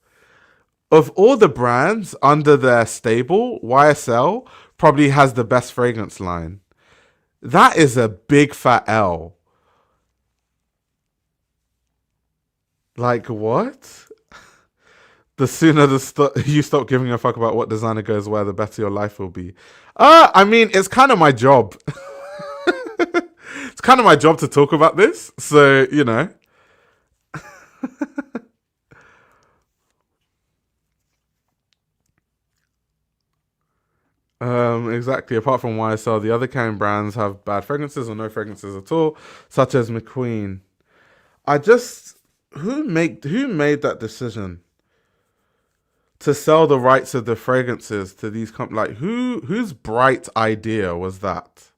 Speaker 1: Of all the brands under their stable, YSL probably has the best fragrance line. That is a big fat L. Like, what? The sooner you stop giving a fuck about what designer goes where, the better your life will be. I mean, it's kind of my job. It's kind of my job to talk about this. So, you know. Exactly. Apart from YSL, the other Karen brands have bad fragrances or no fragrances at all, such as McQueen. I just who made that decision to sell the rights of the fragrances to these like whose bright idea was that?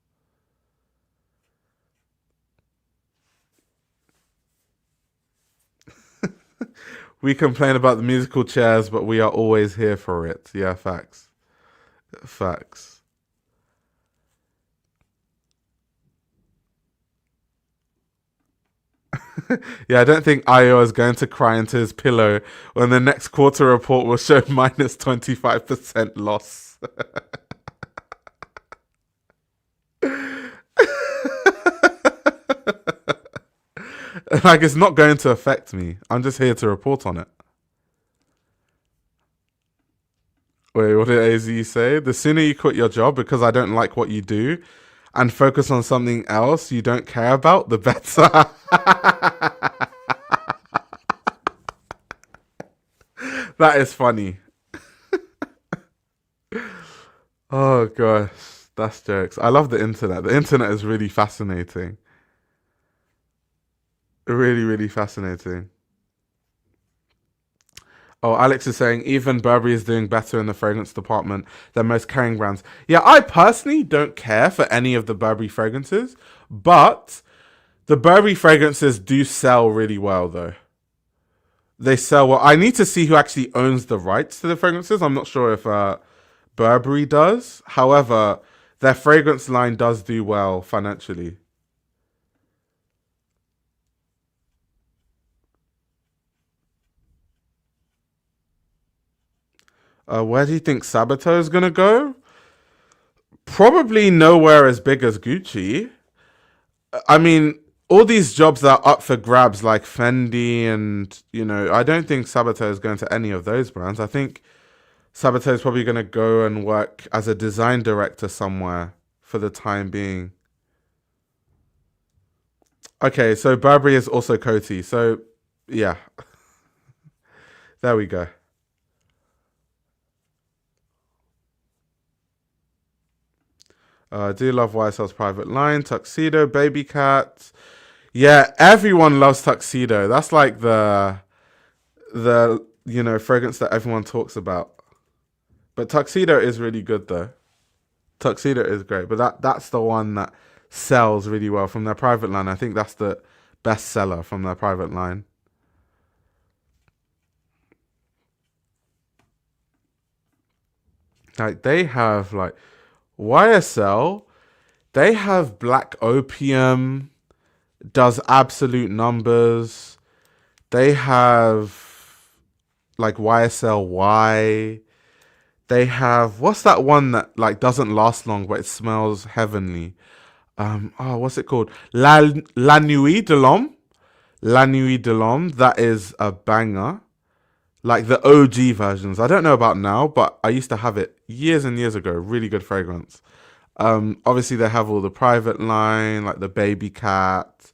Speaker 1: We complain about the musical chairs, but we are always here for it. Yeah, facts. Facts. Yeah, I don't think Io is going to cry into his pillow when the next quarter report will show minus 25% loss. Like, it's not going to affect me. I'm just here to report on it. Wait, what did AZ say? The sooner you quit your job because I don't like what you do and focus on something else you don't care about, the better. That is funny. Oh gosh, that's jokes. I love the internet. The internet is really fascinating. Really, really fascinating. Oh, Alex is saying even Burberry is doing better in the fragrance department than most Kering brands. Yeah, I personally don't care for any of the Burberry fragrances, but the Burberry fragrances do sell really well, though. they sell well. I need to see who actually owns the rights to the fragrances. I'm not sure if Burberry does. However, their fragrance line does do well financially. Where do you think Sabato is gonna go? Probably nowhere as big as Gucci. I mean, all these jobs that are up for grabs, like Fendi, and I don't think Sabato is going to any of those brands. I think Sabato is probably going to go and work as a design director somewhere for the time being. Okay, so Burberry is also Coty. So, yeah, there we go. I do love YSL's private line, Tuxedo, Baby Cat. Yeah, everyone loves Tuxedo. That's like the fragrance that everyone talks about. But Tuxedo is really good though. Tuxedo is great, but that's the one that sells really well from their private line. I think that's the best seller from their private line. Like they have like YSL, they have Black Opium, does absolute numbers. They have like YSL. They have what's that one that like doesn't last long but it smells heavenly? What's it called? La Nuit de l'Homme. La Nuit de l'Homme. That is a banger. Like the OG versions. I don't know about now, but I used to have it years and years ago. Really good fragrance. Obviously they have all the private line, like the Baby Cat,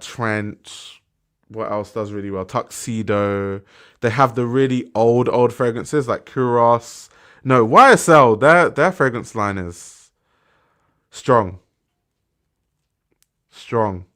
Speaker 1: Trench. What else does really well? Tuxedo. They have the really old fragrances like Kuros. No, YSL. Their fragrance line is strong, strong.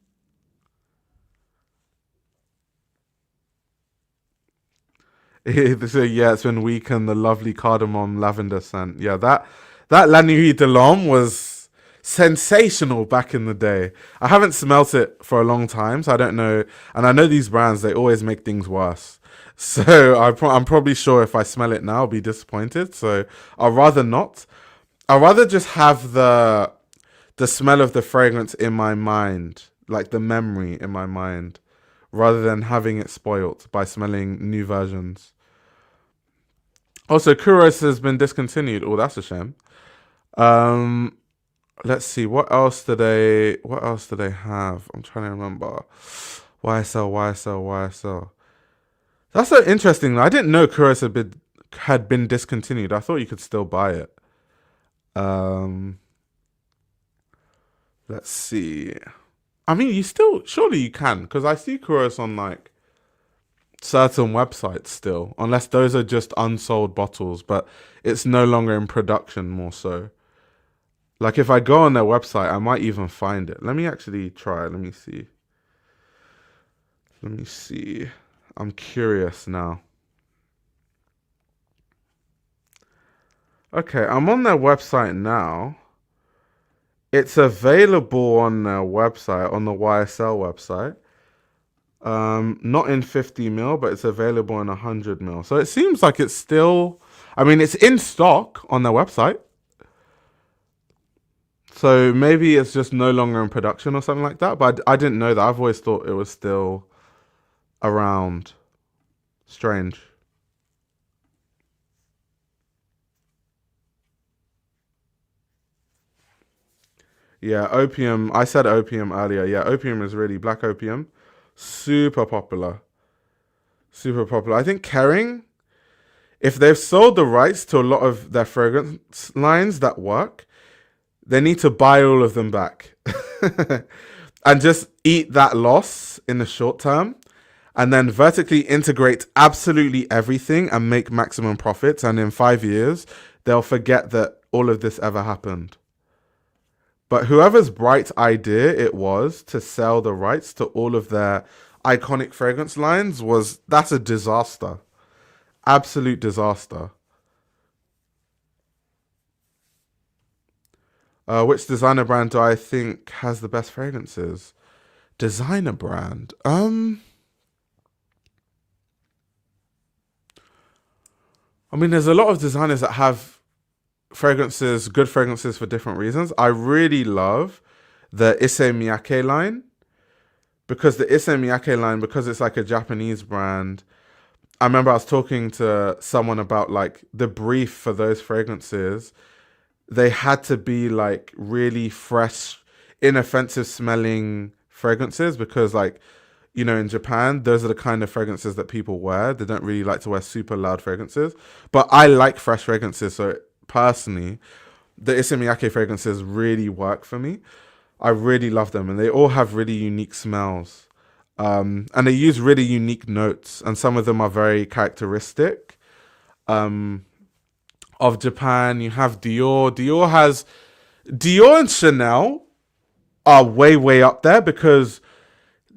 Speaker 1: So yeah, it's been weakened. The lovely cardamom lavender scent. Yeah, that La Nuit de l'Homme was sensational back in the day. I haven't smelt it for a long time, so I don't know. And I know these brands, they always make things worse. So I'm probably sure if I smell it now, I'll be disappointed. So I'd rather not. I'd rather just have the smell of the fragrance in my mind, like the memory in my mind, rather than having it spoilt by smelling new versions. Also, Kuros has been discontinued. Oh, that's a shame. Um, let's see. What else do they have? I'm trying to remember. YSL. That's so interesting. I didn't know Kuros had been discontinued. I thought you could still buy it. Um, let's see. I mean, you still surely you can because I see Kuros on like certain websites still, unless those are just unsold bottles, but it's no longer in production. More so, like if I go on their website, I might even find it. Let me actually try. Let me see. Let me see. I'm curious now. Okay, I'm on their website now. It's available on their website, on the YSL website. Not in 50 mil, but it's available in 100 mil. So it seems like it's still, I mean, it's in stock on their website. So maybe it's just no longer in production or something like that. But I didn't know that. I've always thought it was still around. Strange. Yeah, opium. I said opium earlier. Yeah, opium is really black opium. Super popular. Super popular. I think Kering, if they've sold the rights to a lot of their fragrance lines that work, they need to buy all of them back and just eat that loss in the short term and then vertically integrate absolutely everything and make maximum profits. And in 5 years, they'll forget that all of this ever happened. But whoever's bright idea it was to sell the rights to all of their iconic fragrance lines that's a disaster. Absolute disaster. Which designer brand do I think has the best fragrances? Designer brand. I mean, there's a lot of designers that have fragrances, good fragrances for different reasons. I really love the Issey Miyake line because because it's like a Japanese brand. I remember I was talking to someone about like the brief for those fragrances. They had to be like really fresh, inoffensive smelling fragrances because like, you know, in Japan, those are the kind of fragrances that people wear. They don't really like to wear super loud fragrances. But I like fresh fragrances. So personally, the Issey Miyake fragrances really work for me. I really love them. And they all have really unique smells. And they use really unique notes. And some of them are very characteristic of Japan. You have Dior. Dior and Chanel are way, way up there because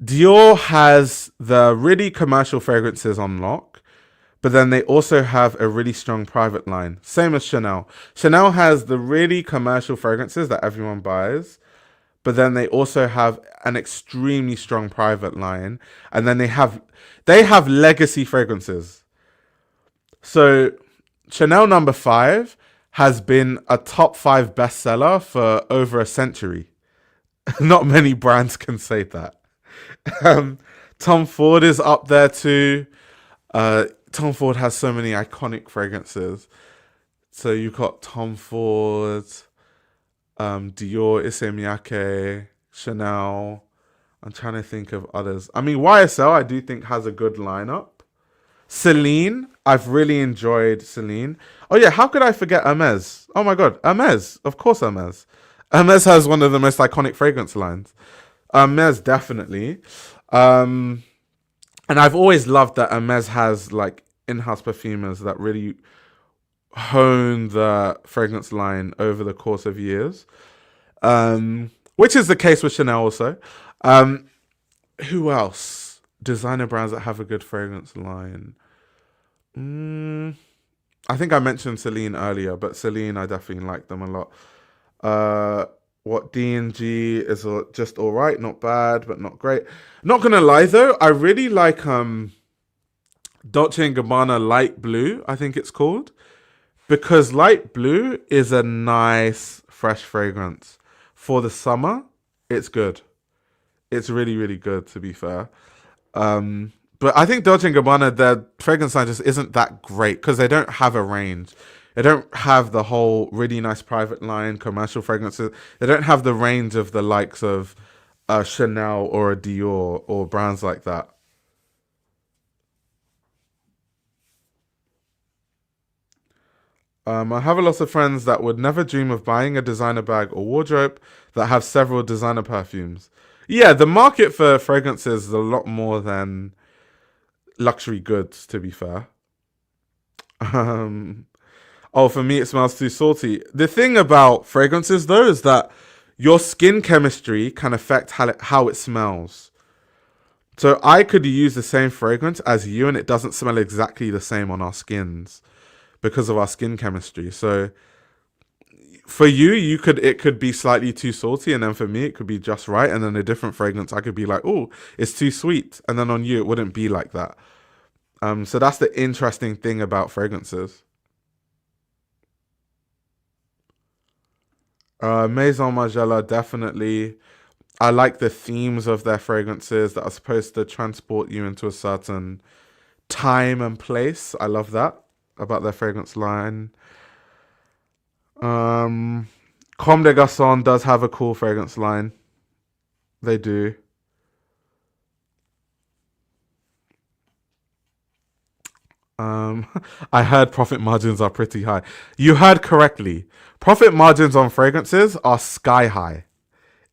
Speaker 1: Dior has the really commercial fragrances on lock, but then they also have a really strong private line. Same as Chanel. Chanel has the really commercial fragrances that everyone buys, but then they also have an extremely strong private line, and then they have legacy fragrances. So Chanel number 5 has been a top 5 bestseller for over a century. Not many brands can say that. Tom Ford is up there too. Tom Ford has so many iconic fragrances. So you've got Tom Ford, Dior, Issey Miyake, Chanel. I'm trying to think of others. I mean, YSL I do think has a good lineup. Celine, I've really enjoyed Celine. Oh yeah, how could I forget Hermes? Oh my god, Hermes. Of course Hermes. Hermes has one of the most iconic fragrance lines. Hermes, definitely. And I've always loved that Hermes has like in-house perfumers that really hone the fragrance line over the course of years. Which is the case with Chanel also. Who else? Designer brands that have a good fragrance line. I think I mentioned Celine earlier, but Celine, I definitely like them a lot. What D&G is just all right, not bad, but not great. Not gonna lie though, I really like Dolce & Gabbana Light Blue, I think it's called, because Light Blue is a nice fresh fragrance for the summer. It's good. It's really, really good, to be fair. But I think Dolce & Gabbana, their fragrance line just isn't that great because they don't have a range. They don't have the whole really nice private line, commercial fragrances. They don't have the range of the likes of Chanel or a Dior or brands like that. I have a lot of friends that would never dream of buying a designer bag or wardrobe that have several designer perfumes. Yeah, the market for fragrances is a lot more than luxury goods, to be fair. Oh, for me, it smells too salty. The thing about fragrances, though, is that your skin chemistry can affect how it smells. So I could use the same fragrance as you, and it doesn't smell exactly the same on our skins because of our skin chemistry. So for you, it could be slightly too salty, and then for me, it could be just right. And then a different fragrance, I could be like, oh, it's too sweet, and then on you, it wouldn't be like that. So that's the interesting thing about fragrances. Maison Margiela, definitely. I like the themes of their fragrances that are supposed to transport you into a certain time and place. I love that about their fragrance line. Comme des Garçons does have a cool fragrance line. They do. I heard profit margins are pretty high. You heard correctly. Profit margins on fragrances are sky high.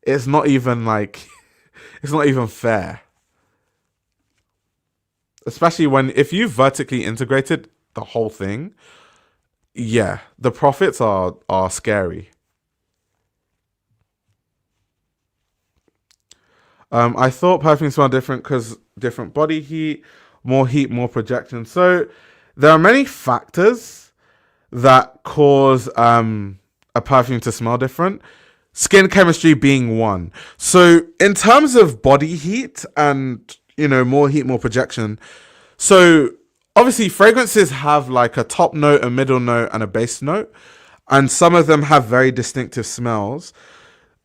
Speaker 1: It's not even like, it's not even fair. Especially if you vertically integrated the whole thing, yeah, the profits are scary. I thought perfume smelled different because different body heat, more projection. So there are many factors that cause a perfume to smell different. Skin chemistry being one. So in terms of body heat and more heat, more projection. So obviously fragrances have like a top note, a middle note, and a base note, and some of them have very distinctive smells.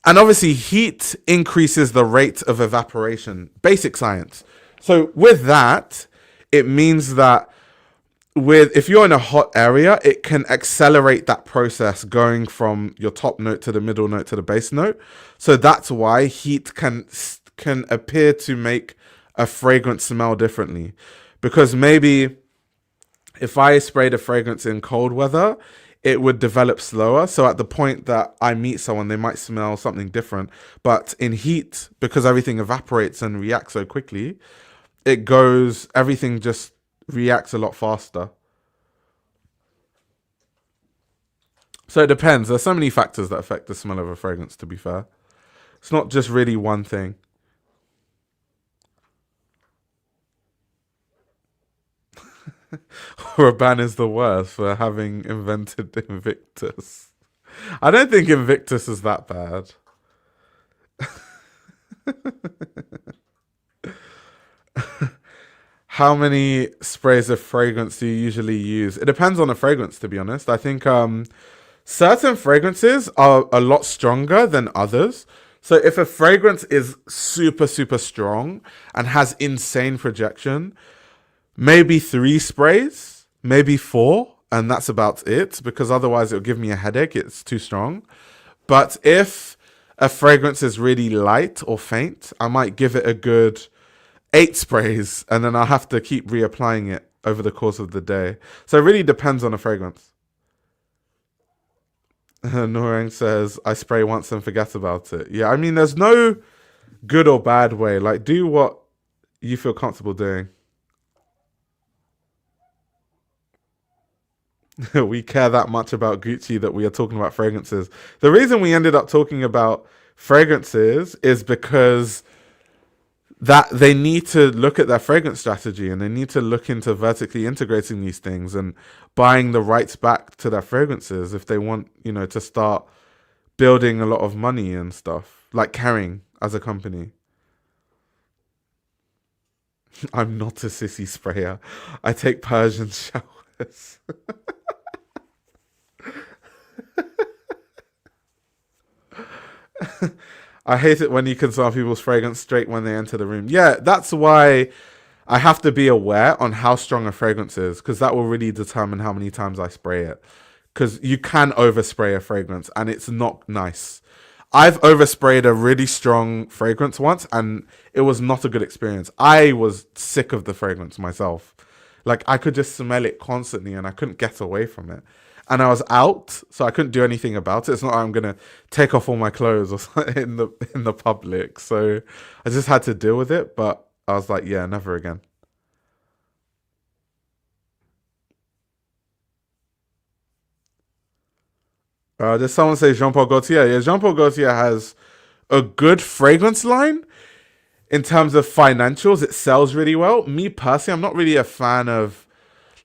Speaker 1: And obviously, heat increases the rate of evaporation. Basic science. So with that, it means that if you're in a hot area, it can accelerate that process going from your top note to the middle note to the base note. So that's why heat can appear to make a fragrance smell differently. Because maybe if I sprayed a fragrance in cold weather, it would develop slower. So at the point that I meet someone, they might smell something different. But in heat, because everything evaporates and reacts so quickly, everything just reacts a lot faster. So it depends. There's so many factors that affect the smell of a fragrance, to be fair. It's not just really one thing. Raban is the worst for having invented Invictus. I don't think Invictus is that bad. How many sprays of fragrance do you usually use? It depends on the fragrance, to be honest. I think certain fragrances are a lot stronger than others. So if a fragrance is super, super strong and has insane projection, maybe 3 sprays, maybe 4, and that's about it, because otherwise it'll give me a headache. It's too strong. But if a fragrance is really light or faint, I might give it a good 8 sprays, and then I'll have to keep reapplying it over the course of the day. So it really depends on the fragrance. Norang says, I spray once and forget about it. Yeah, I mean, there's no good or bad way. Like, do what you feel comfortable doing. We care that much about Gucci that we are talking about fragrances. The reason we ended up talking about fragrances is because that they need to look at their fragrance strategy, and they need to look into vertically integrating these things and buying the rights back to their fragrances if they want, to start building a lot of money and stuff, like Kering as a company. I'm not a sissy sprayer. I take Persian showers. I hate it when you can smell people's fragrance straight when they enter the room. Yeah, that's why I have to be aware on how strong a fragrance is, because that will really determine how many times I spray it. Because you can overspray a fragrance and it's not nice. I've oversprayed a really strong fragrance once and it was not a good experience. I was sick of the fragrance myself. Like, I could just smell it constantly and I couldn't get away from it. And I was out, so I couldn't do anything about it. It's not like I'm gonna take off all my clothes or something in the public. So I just had to deal with it. But I was like, yeah, never again. Does someone say Jean Paul Gaultier? Yeah, Jean Paul Gaultier has a good fragrance line in terms of financials. It sells really well. Me personally, I'm not really a fan of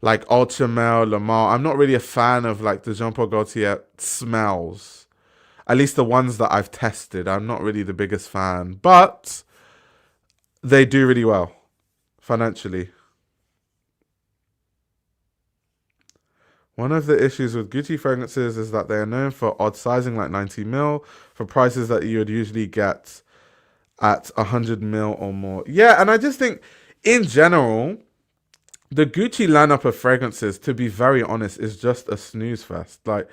Speaker 1: like Ultramel, Lamar. I'm not really a fan of like the Jean Paul Gaultier smells. At least the ones that I've tested. I'm not really the biggest fan. But they do really well financially. One of the issues with Gucci fragrances is that they are known for odd sizing, like 90 ml, for prices that you would usually get at 100 ml or more. Yeah, and I just think, in general, the Gucci lineup of fragrances, to be very honest, is just a snooze fest. Like,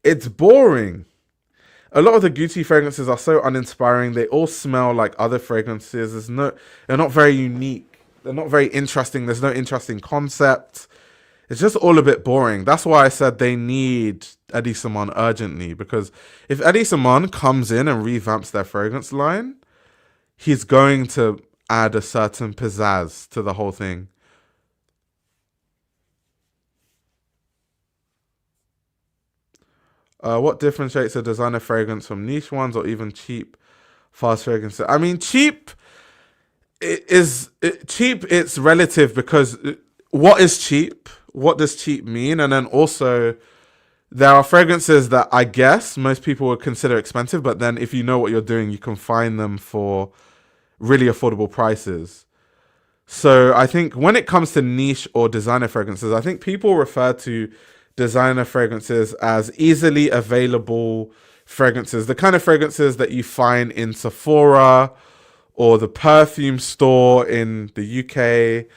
Speaker 1: it's boring. A lot of the Gucci fragrances are so uninspiring. They all smell like other fragrances. They're not very unique. They're not very interesting. There's no interesting concept. It's just all a bit boring. That's why I said they need Eddie Simon urgently, because if Eddie Simon comes in and revamps their fragrance line, he's going to add a certain pizzazz to the whole thing. What differentiates a designer fragrance from niche ones or even cheap fast fragrances? I mean, cheap cheap. It's relative, because what is cheap? What does cheap mean? And then also, there are fragrances that I guess most people would consider expensive, but then if you know what you're doing, you can find them for really affordable prices. So I think when it comes to niche or designer fragrances, I think people refer to designer fragrances as easily available fragrances, the kind of fragrances that you find in Sephora or the perfume store in the UK,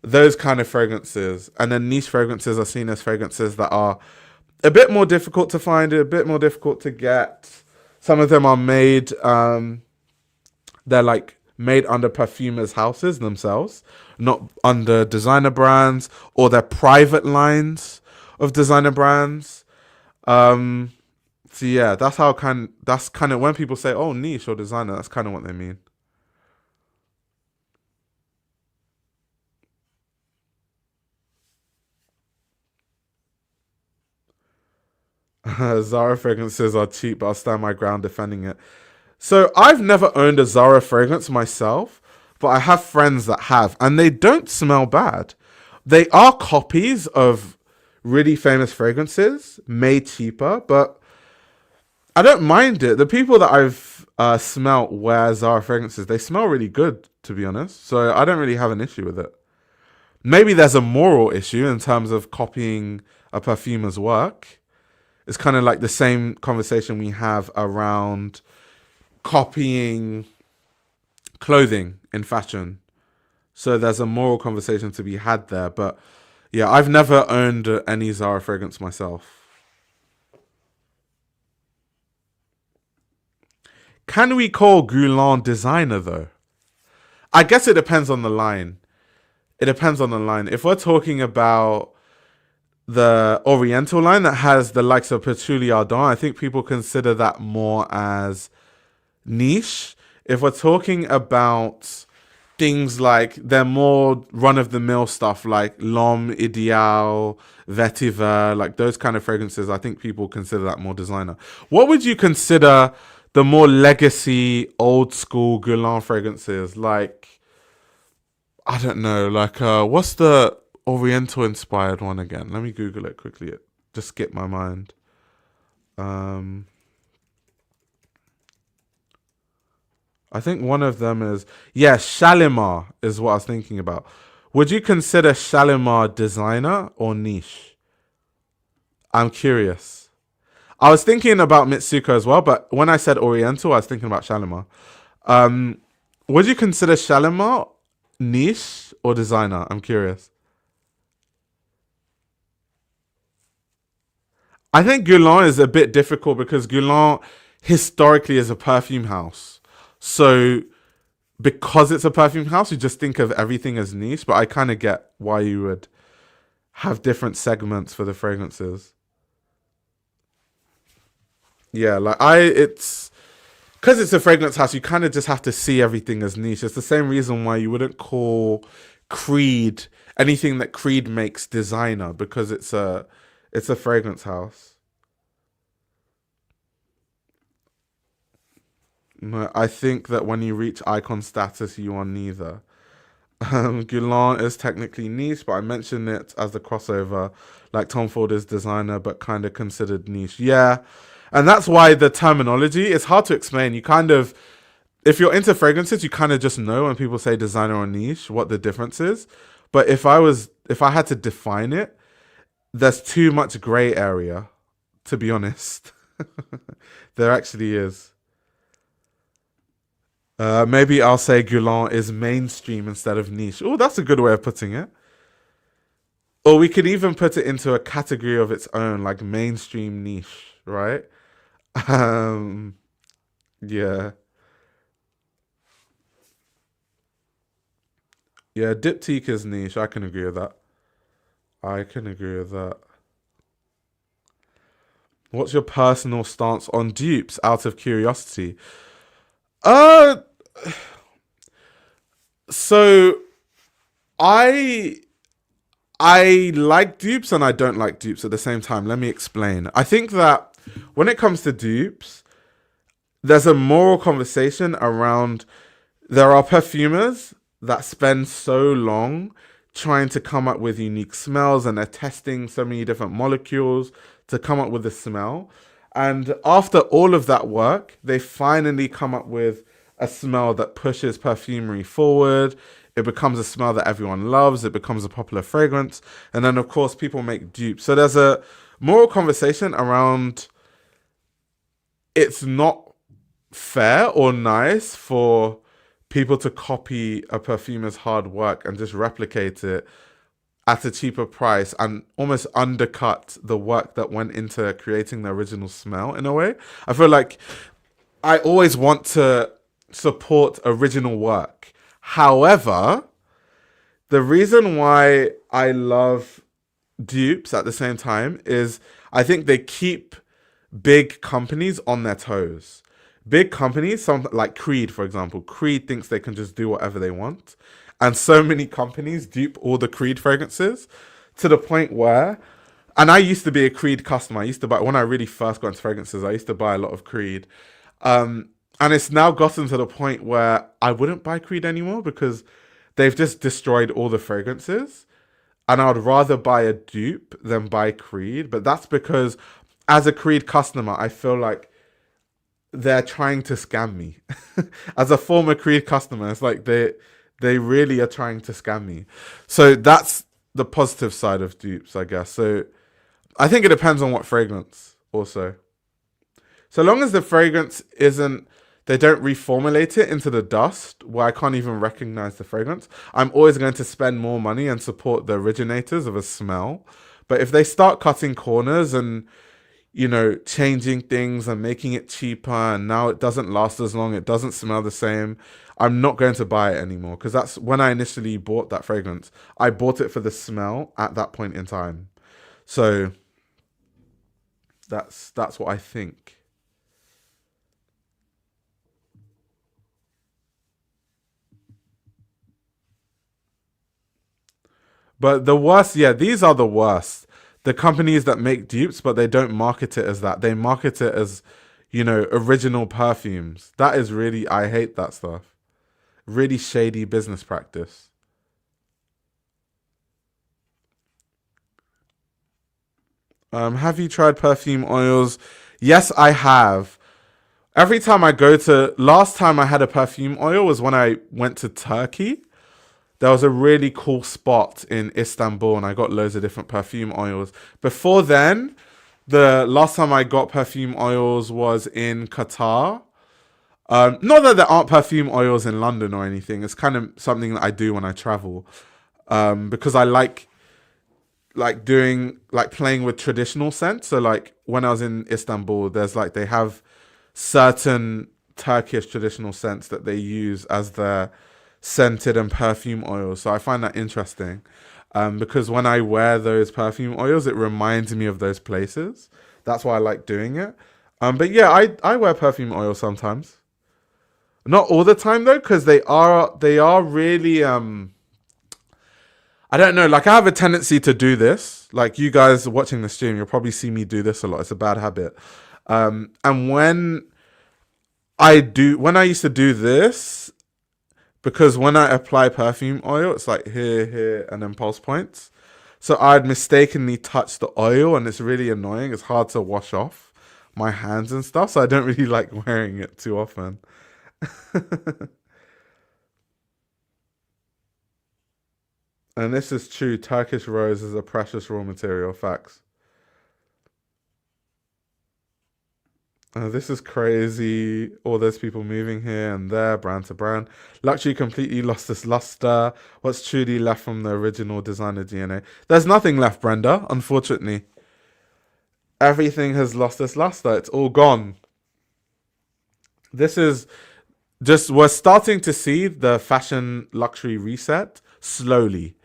Speaker 1: those kind of fragrances. And then niche fragrances are seen as fragrances that are a bit more difficult to find, a bit more difficult to get. Some of them are made, they're like made under perfumers' houses themselves, not under designer brands, or they're private lines of designer brands. So yeah, that's kind of when people say, "Oh, niche or designer," that's kind of what they mean. Zara fragrances are cheap, but I'll stand my ground defending it. So I've never owned a Zara fragrance myself, but I have friends that have, and they don't smell bad. They are copies of really famous fragrances made cheaper, but I don't mind it. The people that I've smelt wear Zara fragrances, they smell really good, to be honest. So I don't really have an issue with it. Maybe there's a moral issue in terms of copying a perfumer's work. It's kind of like the same conversation we have around copying clothing in fashion. So there's a moral conversation to be had there. But yeah, I've never owned any Zara fragrance myself. Can we call Guerlain designer though? I guess it depends on the line. It depends on the line. If we're talking about the Oriental line that has the likes of Patchouli Ardent, I think people consider that more as niche. If we're talking about things like they're more run of the mill stuff like L'Homme Ideal, Vetiver, like those kind of fragrances, I think people consider that more designer. What would you consider the more legacy, old school Guerlain fragrances? Like, I don't know, like what's the Oriental inspired one again? Let me Google it quickly. It just skipped my mind. Um, I think one of them is, yeah, Shalimar is what I was thinking about. Would you consider Shalimar designer or niche? I'm curious. I was thinking about Mitsuko as well, but when I said Oriental, I was thinking about Shalimar. Um, would you consider Shalimar niche or designer? I'm curious. I think Guerlain is a bit difficult because Guerlain historically is a perfume house. So because it's a perfume house, you just think of everything as niche. But I kind of get why you would have different segments for the fragrances. Yeah, it's because it's a fragrance house. You kind of just have to see everything as niche. It's the same reason why you wouldn't call Creed anything that Creed makes designer because it's a fragrance house. No, I think that when you reach icon status, you are neither. Guerlain is technically niche, but I mentioned it as the crossover, like Tom Ford is designer, but kind of considered niche. Yeah, and that's why the terminology is hard to explain. You kind of, if you're into fragrances, you kind of just know when people say designer or niche what the difference is. But if I had to define it, there's too much gray area, to be honest. There actually is. Maybe I'll say Guerlain is mainstream instead of niche. Oh, that's a good way of putting it. Or we could even put it into a category of its own, like mainstream niche, right? Um, yeah, yeah. Diptyque is niche. I can agree with that. I can agree with that. What's your personal stance on dupes? Out of curiosity. Uh, so I I like dupes and I don't like dupes at the same time. Let me explain. I think that when it comes to dupes, there's a moral conversation around there are perfumers that spend so long trying to come up with unique smells and they're testing so many different molecules to come up with a smell. And after all of that work, they finally come up with a smell that pushes perfumery forward. it becomes a smell that everyone loves, it becomes a popular fragrance, and then of course people make dupes. So there's a moral conversation around it's not fair or nice for people to copy a perfumer's hard work and just replicate it at a cheaper price and almost undercut the work that went into creating the original smell in a way. I feel like I always want to support original work. However, the reason why I love dupes at the same time is I think they keep big companies on their toes. Big companies, some like Creed, for example. Creed thinks they can just do whatever they want. And so many companies dupe all the Creed fragrances to the point where, and I used to be a Creed customer. I used to buy, when I really first got into fragrances, I used to buy a lot of Creed. And it's now gotten to the point where I wouldn't buy Creed anymore because they've just destroyed all the fragrances. And I would rather buy a dupe than buy Creed. But that's because as a Creed customer, I feel like they're trying to scam me. As a former Creed customer, it's like they really are trying to scam me. So that's the positive side of dupes, I guess. So I think it depends on what fragrance also. So long as the fragrance isn't, they don't reformulate it into the dust where I can't even recognize the fragrance, I'm always going to spend more money and support the originators of a smell. But if they start cutting corners and, you know, changing things and making it cheaper and now it doesn't last as long, it doesn't smell the same, I'm not going to buy it anymore. Because that's when I initially bought that fragrance. I bought it for the smell at that point in time. So that's what I think. But the worst, yeah, these are the worst. The companies that make dupes, but they don't market it as that. They market it as, you know, original perfumes. That is really, I hate that stuff. Really shady business practice. Have you tried perfume oils? Yes, I have. Every time I go to, last time I had a perfume oil was when I went to Turkey. There was a really cool spot in Istanbul and I got loads of different perfume oils. Before then, the last time I got perfume oils was in Qatar. Not that there aren't perfume oils in London or anything. It's kind of something that I do when I travel. Because I like doing, like playing with traditional scents. So like when I was in Istanbul, there's like, they have certain Turkish traditional scents that they use as their scented and perfume oils. So I find that interesting because when I wear those perfume oils, it reminds me of those places. That's why I like doing it. But yeah, I wear perfume oil sometimes. Not all the time though, because they are really I don't know, like I have a tendency to do this. Like you guys watching the stream, you'll probably see me do this a lot. It's a bad habit. And when I used to do this, because when I apply perfume oil, it's like here, and then pulse points. So I'd mistakenly touch the oil and it's really annoying. It's hard to wash off my hands and stuff. So I don't really like wearing it too often. And this is true. Turkish rose is a precious raw material. Facts. This is crazy. All those people moving here and there, brand to brand. Luxury completely lost its luster. What's truly left from the original designer DNA? There's nothing left, Brenda, unfortunately. Everything has lost its luster. It's all gone. This is just, we're starting to see the fashion luxury reset slowly.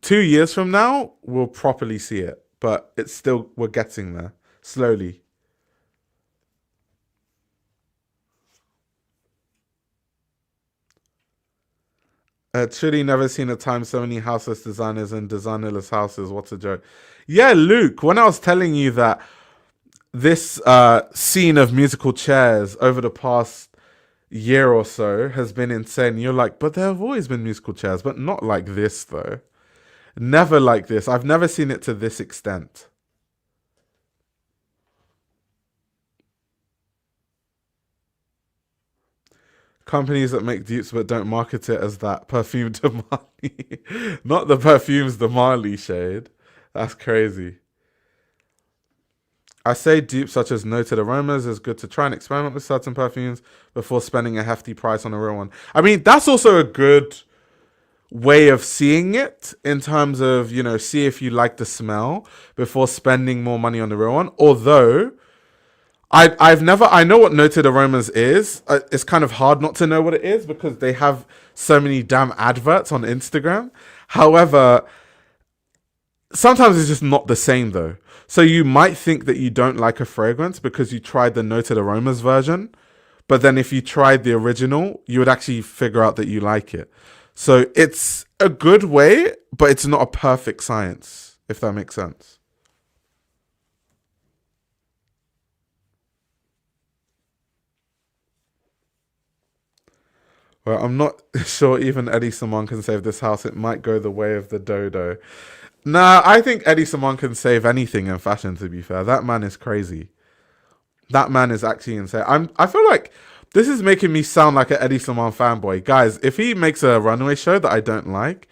Speaker 1: 2 years from now, we'll properly see it. But it's still, we're getting there slowly. Truly never seen a time so many houseless designers and designerless houses. What's a joke? Yeah, Luke, when I was telling you that this scene of musical chairs over the past year or so has been insane, you're like, but there have always been musical chairs, but not like this though. Never like this. I've never seen it to this extent. Companies that make dupes but don't market it as that. Perfume de Marley. Not the perfumes de Marley shade. That's crazy. I say dupes such as noted aromas is good to try and experiment with certain perfumes before spending a hefty price on a real one. I mean, that's also a good way of seeing it in terms of, see if you like the smell before spending more money on the real one. Although I know what noted aromas is. It's kind of hard not to know what it is because they have so many damn adverts on Instagram. However, sometimes it's just not the same though. So you might think that you don't like a fragrance because you tried the noted aromas version, but then if you tried the original, you would actually figure out that you like it. So it's a good way, but it's not a perfect science, if that makes sense. Well, I'm not sure even Eddie Simon can save this house. It might go the way of the dodo. Nah, I think Eddie Simon can save anything in fashion, to be fair. That man is crazy. That man is actually insane. I feel like this is making me sound like an Eddie Simon fanboy. Guys, if he makes a runway show that I don't like,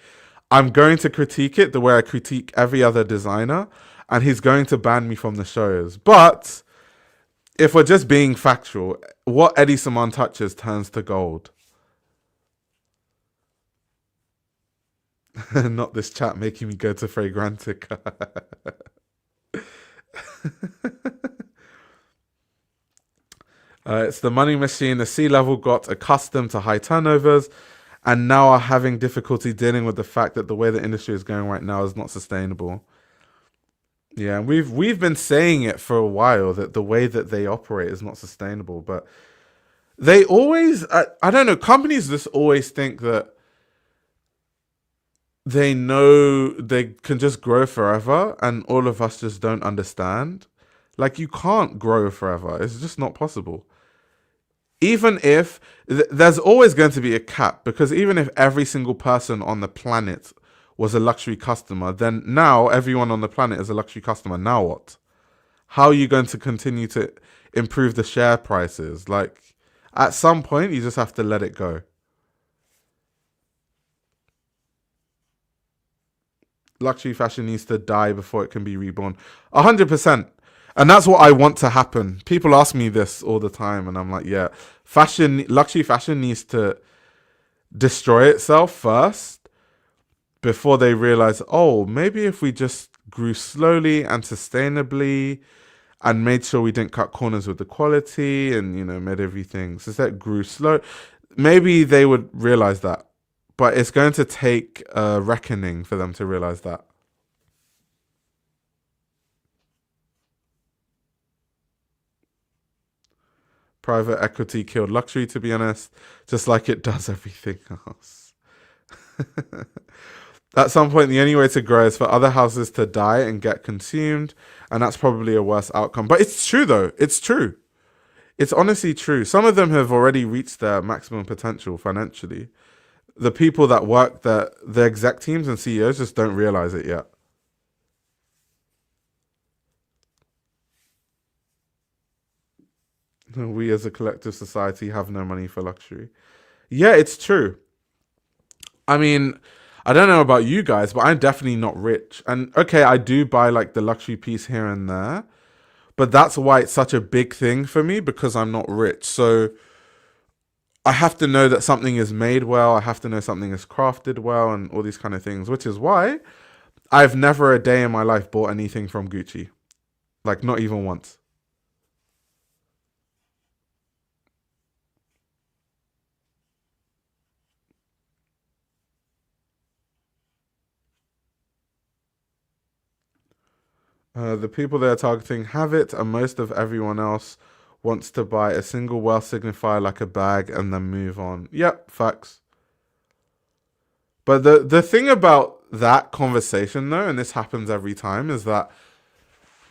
Speaker 1: I'm going to critique it the way I critique every other designer, and he's going to ban me from the shows. But if we're just being factual, what Eddie Simon touches turns to gold. Not this chat making me go to Fragrantica. It's the money machine. The C-level got accustomed to high turnovers and now are having difficulty dealing with the fact that the way the industry is going right now is not sustainable. Yeah, we've been saying it for a while that the way that they operate is not sustainable, but they always, I don't know, companies just always think that they know they can just grow forever and all of us just don't understand. Like, you can't grow forever. It's just not possible. Even if there's always going to be a cap, because even if every single person on the planet was a luxury customer, then now everyone on the planet is a luxury customer. Now what? How are you going to continue to improve the share prices? Like, at some point, you just have to let it go. Luxury fashion needs to die before it can be reborn. 100%. And that's what I want to happen. People ask me this all the time, and I'm like, yeah, luxury fashion needs to destroy itself first before they realize, oh, maybe if we just grew slowly and sustainably and made sure we didn't cut corners with the quality and, made everything so that grew slow, maybe they would realize that. But it's going to take a reckoning for them to realize that. Private equity killed luxury, to be honest, just like it does everything else. At some point, the only way to grow is for other houses to die and get consumed, and that's probably a worse outcome. But it's true, though. It's true. It's honestly true. Some of them have already reached their maximum potential financially. The people that work, the exec teams and CEOs just don't realize it yet. We as a collective society have no money for luxury. Yeah, it's true. I mean, I don't know about you guys, but I'm definitely not rich. And okay, I do buy like the luxury piece here and there, but that's why it's such a big thing for me, because I'm not rich. So I have to know that something is made well. I have to know something is crafted well and all these kind of things, which is why I've never a day in my life bought anything from Gucci. Like, not even once. The people they're targeting have it, and most of everyone else wants to buy a single wealth signifier like a bag and then move on. Yep, facts. But the thing about that conversation, though, and this happens every time, is that,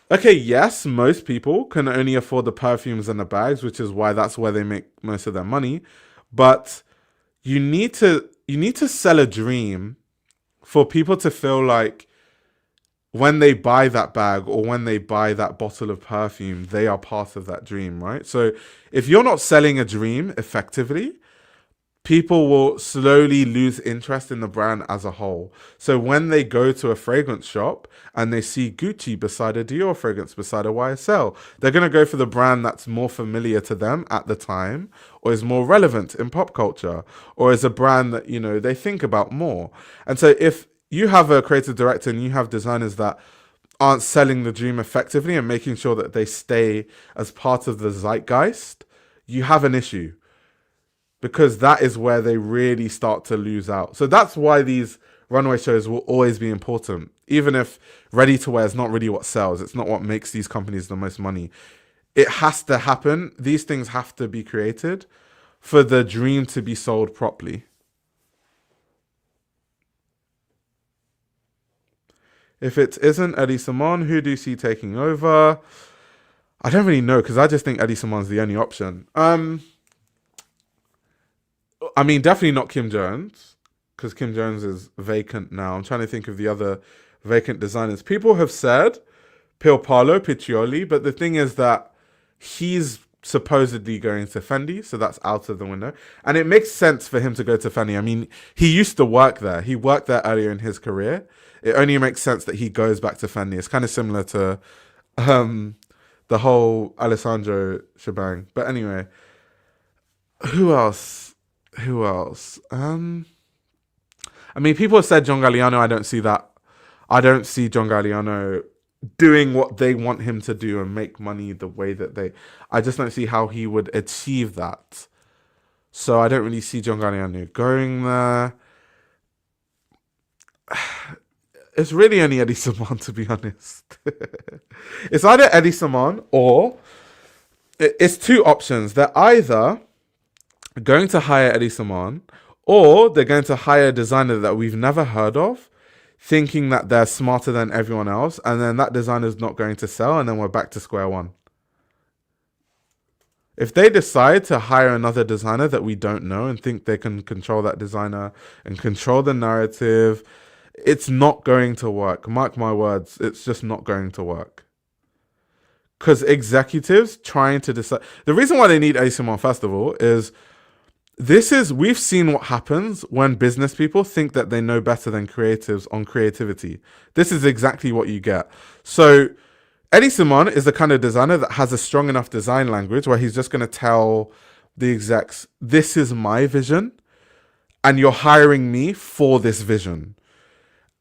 Speaker 1: okay, yes, most people can only afford the perfumes and the bags, which is why that's where they make most of their money. But you need to sell a dream for people to feel like when they buy that bag or when they buy that bottle of perfume, they are part of that dream, right? So if you're not selling a dream effectively, people will slowly lose interest in the brand as a whole. So when they go to a fragrance shop and they see Gucci beside a Dior fragrance, beside a YSL, they're going to go for the brand that's more familiar to them at the time, or is more relevant in pop culture, or is a brand that, they think about more. And so if you have a creative director and you have designers that aren't selling the dream effectively and making sure that they stay as part of the zeitgeist, you have an issue, because that is where they really start to lose out. So that's why these runway shows will always be important. Even if ready to wear is not really what sells, it's not what makes these companies the most money. It has to happen. These things have to be created for the dream to be sold properly. If it isn't Eddie Simon, who do you see taking over? I don't really know, because I just think Eddie Simon's the only option. I mean, definitely not Kim Jones, because Kim Jones is vacant now. I'm trying to think of the other vacant designers. People have said Pierpaolo Piccioli, but the thing is that he's supposedly going to Fendi, so that's out of the window. And it makes sense for him to go to Fendi. I mean, he used to work there. He worked there earlier in his career. It only makes sense that he goes back to Fendi. It's kind of similar to the whole Alessandro shebang. But anyway, who else? I mean, people have said John Galliano. I don't see that. I don't see John Galliano doing what they want him to do and make money the way that I just don't see how he would achieve that. So I don't really see John Galliano going there. It's really only Eddie Simon, to be honest. It's either Eddie Simon or it's two options. They're either going to hire Eddie Simon, or they're going to hire a designer that we've never heard of, thinking that they're smarter than everyone else, and then that designer's not going to sell, and then we're back to square one. If they decide to hire another designer that we don't know and think they can control that designer and control the narrative, it's not going to work. Mark my words, it's just not going to work. Because executives trying to decide... The reason why they need Eddie Simon, first of all, is... We've seen what happens when business people think that they know better than creatives on creativity. This is exactly what you get. So Eddie Simon is the kind of designer that has a strong enough design language where he's just going to tell the execs, this is my vision, and you're hiring me for this vision.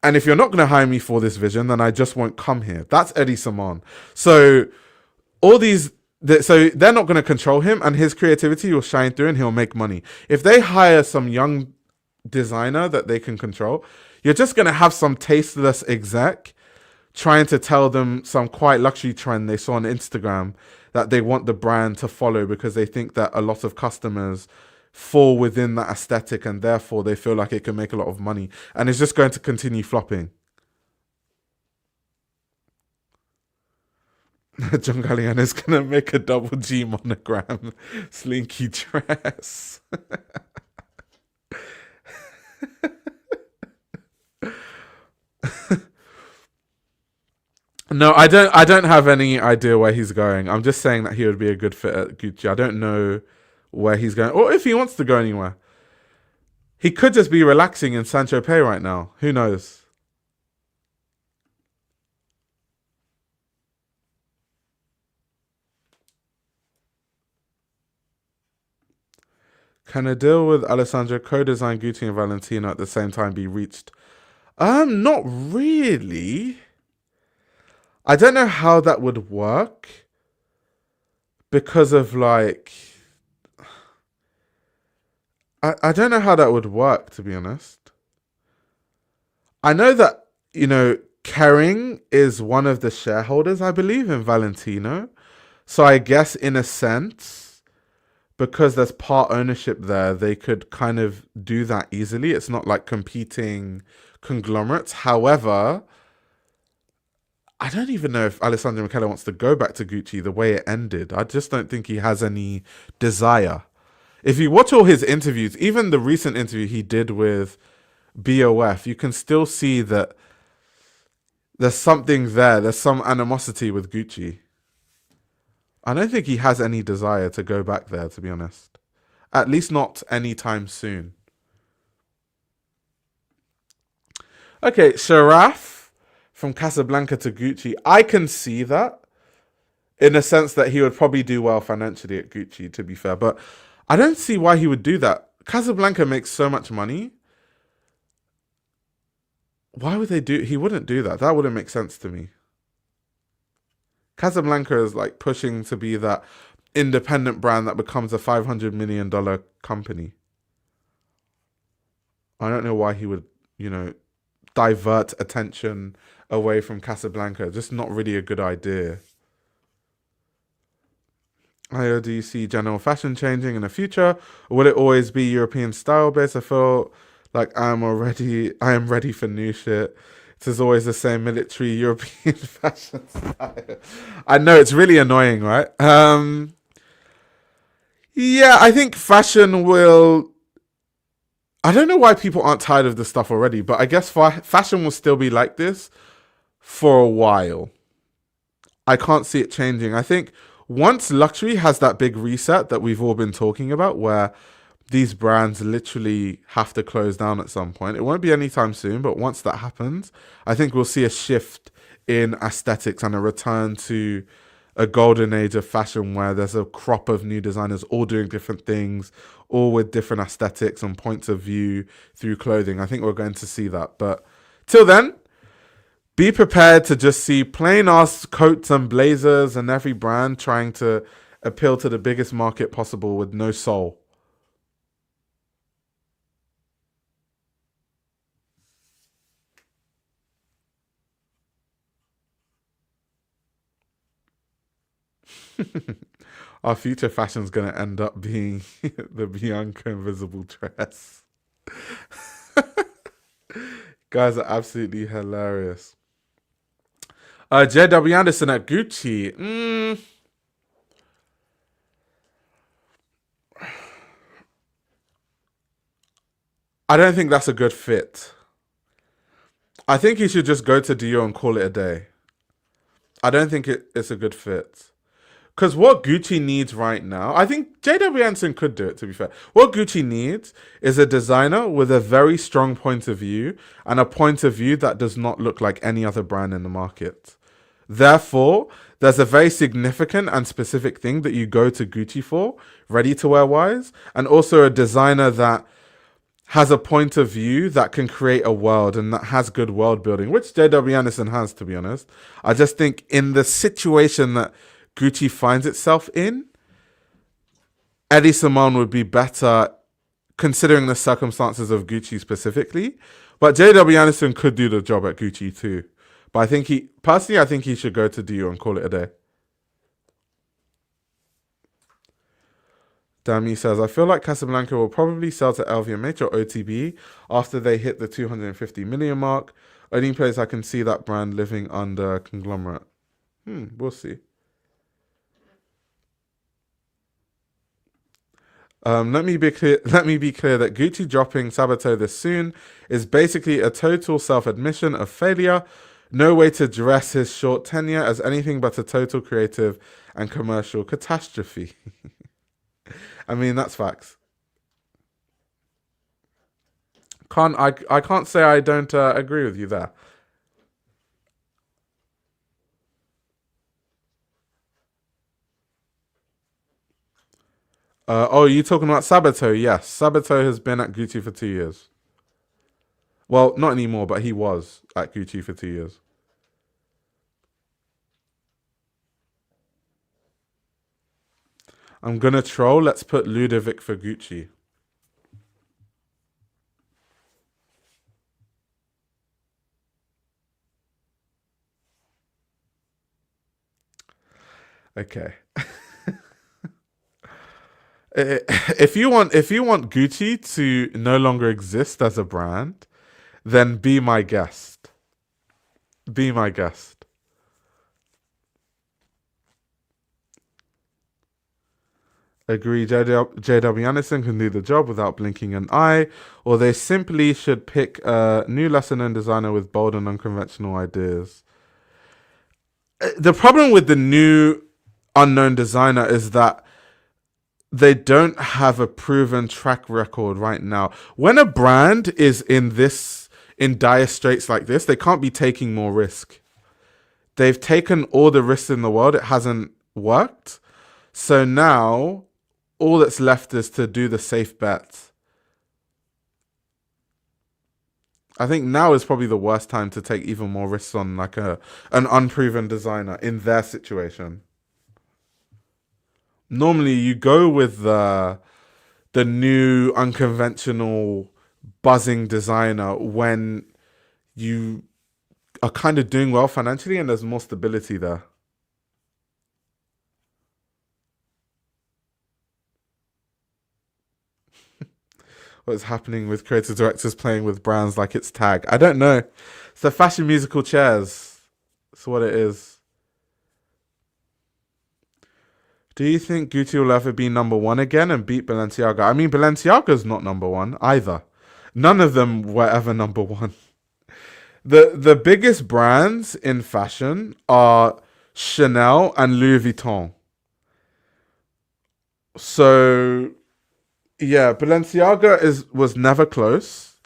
Speaker 1: And if you're not going to hire me for this vision, then I just won't come here. That's Eddie Simon. So they're not going to control him, and his creativity will shine through and he'll make money. If they hire some young designer that they can control, you're just going to have some tasteless exec trying to tell them some quite luxury trend they saw on Instagram that they want the brand to follow because they think that a lot of customers fall within that aesthetic and therefore they feel like it can make a lot of money. And it's just going to continue flopping. John Galliano is going to make a double G monogram slinky dress. No, I don't have any idea where he's going. I'm just saying that he would be a good fit at Gucci. I don't know where he's going, or if he wants to go anywhere. He could just be relaxing in Saint-Tropez right now. Who knows? Can a deal with Alessandro co-design Gucci and Valentino at the same time be reached? Not really. I don't know how that would work because of like... I don't know how that would work, to be honest. I know that, Kering is one of the shareholders, I believe, in Valentino. So I guess in a sense, because there's part ownership there, they could kind of do that easily. It's not like competing conglomerates. However, I don't even know if Alessandro Michele wants to go back to Gucci the way it ended. I just don't think he has any desire. If you watch all his interviews, even the recent interview he did with BOF, you can still see that there's something there. There's some animosity with Gucci. I don't think he has any desire to go back there, to be honest. At least not anytime soon. Okay, Sharaf from Casablanca to Gucci. I can see that in the sense that he would probably do well financially at Gucci, to be fair. But I don't see why he would do that. Casablanca makes so much money. Why would they do? He wouldn't do that. That wouldn't make sense to me. Casablanca is like pushing to be that independent brand that becomes a $500 million company. I don't know why he would, divert attention away from Casablanca. Just not really a good idea. Do you see general fashion changing in the future? Or will it always be European style based? I feel like I am ready for new shit. It is always the same military European fashion style. I know, it's really annoying, right? Yeah, I think fashion will. I don't know why people aren't tired of this stuff already, but I guess fashion will still be like this for a while. I can't see it changing. I think once luxury has that big reset that we've all been talking about, where these brands literally have to close down at some point, it won't be anytime soon, but once that happens, I think we'll see a shift in aesthetics and a return to a golden age of fashion where there's a crop of new designers all doing different things, all with different aesthetics and points of view through clothing. I think we're going to see that. But till then, be prepared to just see plain ass coats and blazers and every brand trying to appeal to the biggest market possible with no soul. Our future fashion is going to end up being the Bianca invisible dress. Guys are absolutely hilarious. J.W. Anderson at Gucci. I don't think that's a good fit. I think he should just go to Dior and call it a day. I don't think it's a good fit. Because what Gucci needs right now, I think J.W. Anderson could do it, to be fair. What Gucci needs is a designer with a very strong point of view and a point of view that does not look like any other brand in the market. Therefore, there's a very significant and specific thing that you go to Gucci for, ready-to-wear wise, and also a designer that has a point of view that can create a world and that has good world building, which J.W. Anderson has, to be honest. I just think in the situation that Gucci finds itself in, Eddie Simone would be better considering the circumstances of Gucci specifically. But J.W. Anderson could do the job at Gucci too. But I think I think he should go to Dior and call it a day. Dami says, I feel like Casablanca will probably sell to LVMH or OTB after they hit the 250 million mark. Only place I can see that brand living under a conglomerate. We'll see. Let me be clear that Gucci dropping Sabato this soon is basically a total self-admission of failure. No way to dress his short tenure as anything but a total creative and commercial catastrophe. I mean, that's facts. I can't say I don't agree with you there. You talking about Sabato? Yes, Sabato has been at Gucci for 2 years. Well, not anymore, but he was at Gucci for 2 years. I'm gonna troll. Let's put Ludovic for Gucci. Okay. If you want Gucci to no longer exist as a brand, then be my guest. Be my guest. Agree, JW Anderson can do the job without blinking an eye, or they simply should pick a new lesser known designer with bold and unconventional ideas. The problem with the new unknown designer is that they don't have a proven track record right now. When a brand is in dire straits like this, they can't be taking more risk. They've taken all the risks in the world. It hasn't worked. So now all that's left is to do the safe bet. I think now is probably the worst time to take even more risks on like an unproven designer in their situation. Normally you go with the new unconventional buzzing designer when you are kind of doing well financially and there's more stability there. What's happening with creative directors playing with brands like it's tag? I don't know. It's the fashion musical chairs. That's what it is. Do you think Gucci will ever be number one again and beat Balenciaga? I mean, Balenciaga's not number one either. None of them were ever number one. The biggest brands in fashion are Chanel and Louis Vuitton. So yeah, Balenciaga was never close.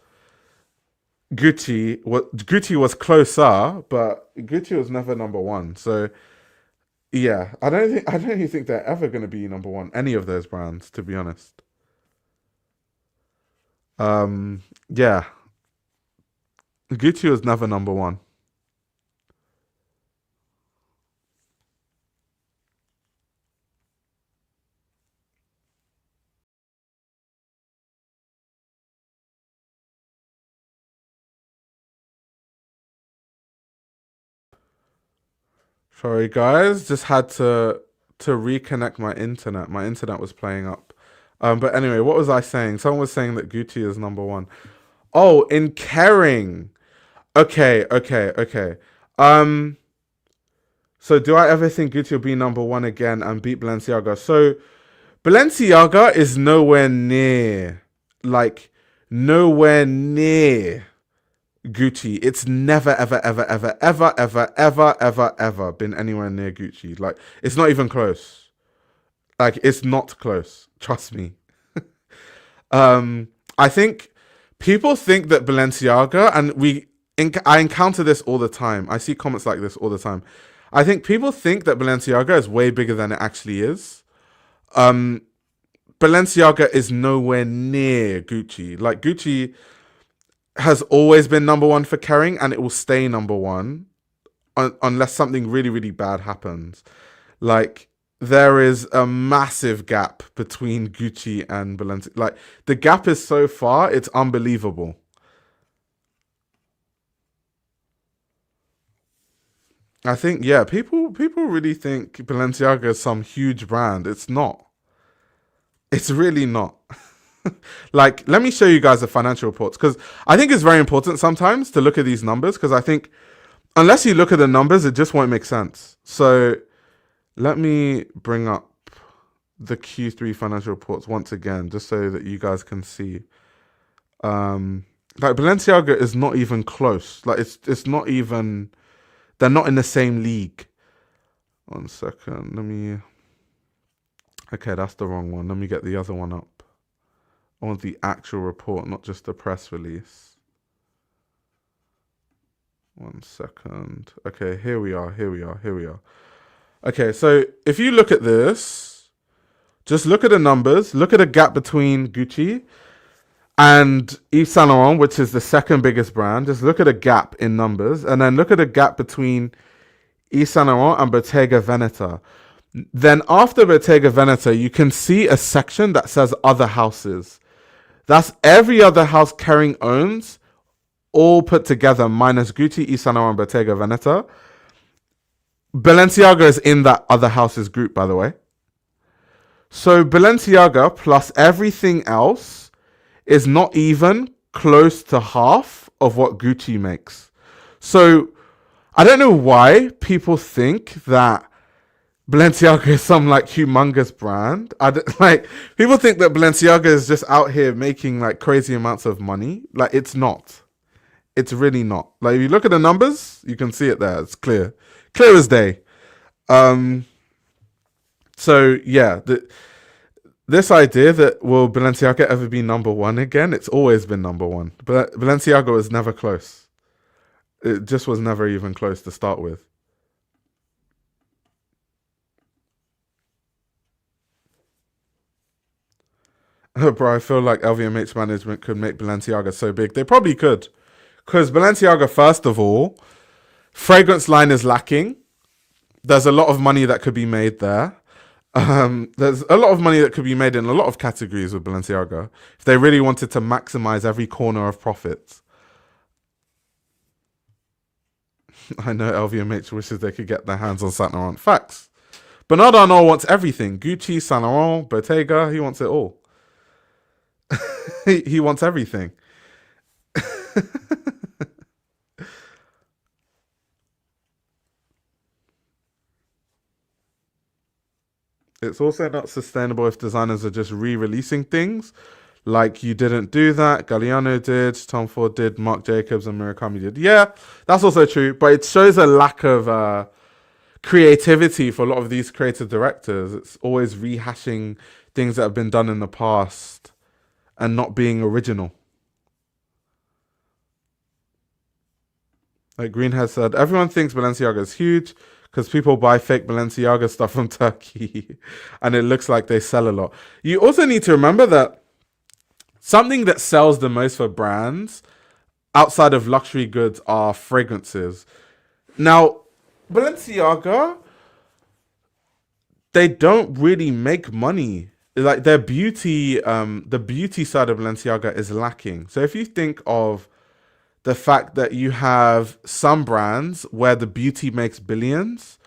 Speaker 1: Gucci was closer, but Gucci was never number one. So yeah, I don't even think they're ever going to be number one. Any of those brands, to be honest. Yeah, Gucci was never number one. Sorry, guys, just had to reconnect my internet. My internet was playing up. But anyway, what was I saying? Someone was saying that Gucci is number one. Oh, in Kering. Okay. Um, so do I ever think Gucci will be number one again and beat Balenciaga? So Balenciaga is like, nowhere near Gucci. It's never, ever been anywhere near Gucci. Like, it's not even close. Like, it's not close. Trust me. I think people think that Balenciaga, and I encounter this all the time. I see comments like this all the time. I think people think that Balenciaga is way bigger than it actually is. Balenciaga is nowhere near Gucci. Like, Gucci has always been number one for Kering, and it will stay number one unless something really, really bad happens. Like, there is a massive gap between Gucci and Balenciaga. Like, the gap is so far, it's unbelievable. I think, yeah, people really think Balenciaga is some huge brand. It's not. It's really not. Like, let me show you guys the financial reports, because I think it's very important sometimes to look at these numbers, because I think unless you look at the numbers, it just won't make sense. So let me bring up the Q3 financial reports once again, just so that you guys can see. Like, Balenciaga is not even close. Like, it's not even, they're not in the same league. One second, okay, that's the wrong one. Let me get the other one up. I want the actual report, not just the press release. One second. Okay, here we are. Okay, so if you look at this, just look at the numbers, look at the gap between Gucci and Yves Saint Laurent, which is the second biggest brand. Just look at the gap in numbers, and then look at the gap between Yves Saint Laurent and Bottega Veneta. Then after Bottega Veneta, you can see a section that says other houses. That's every other house Kering owns, all put together, minus Gucci, Yves Saint Laurent, and Bottega Veneta. Balenciaga is in that other houses group, by the way. So Balenciaga plus everything else is not even close to half of what Gucci makes. So I don't know why people think that Balenciaga is some like humongous brand. Like, people think that Balenciaga is just out here making like crazy amounts of money. Like, it's not. It's really not. Like, if you look at the numbers, you can see it there. It's clear as day. So yeah, This idea that will Balenciaga ever be number one again? It's always been number one. But Balenciaga was never close. It just was never even close to start with. Bro, I feel like LVMH management could make Balenciaga so big. They probably could. Because Balenciaga, first of all, fragrance line is lacking. There's a lot of money that could be made there. There's a lot of money that could be made in a lot of categories with Balenciaga if they really wanted to maximize every corner of profits. I know LVMH wishes they could get their hands on Saint Laurent. Facts. Bernard Arnault wants everything. Gucci, Saint Laurent, Bottega, he wants it all. He wants everything. It's also not sustainable if designers are just re-releasing things. Like you didn't do that. Galliano did, Tom Ford did, Marc Jacobs and Murakami did. Yeah, that's also true. But it shows a lack of creativity for a lot of these creative directors. It's always rehashing things that have been done in the past and not being original. Like Green has said, everyone thinks Balenciaga is huge because people buy fake Balenciaga stuff from Turkey and it looks like they sell a lot. You also need to remember that something that sells the most for brands outside of luxury goods are fragrances. Now, Balenciaga, they don't really make money. Like their beauty, the beauty side of Balenciaga is lacking. So if you think of the fact that you have some brands where the beauty makes billions,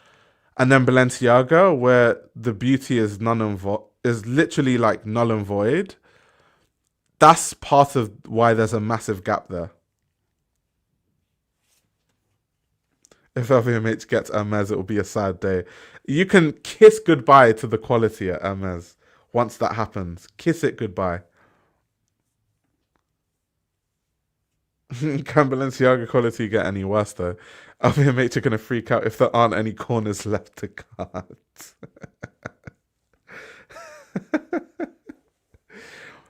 Speaker 1: and then Balenciaga where the beauty is is literally like null and void. That's part of why there's a massive gap there. If LVMH gets Hermes, it will be a sad day. You can kiss goodbye to the quality at Hermes once that happens. Kiss it goodbye. Can Balenciaga quality get any worse though? LVMH are going to freak out if there aren't any corners left to cut.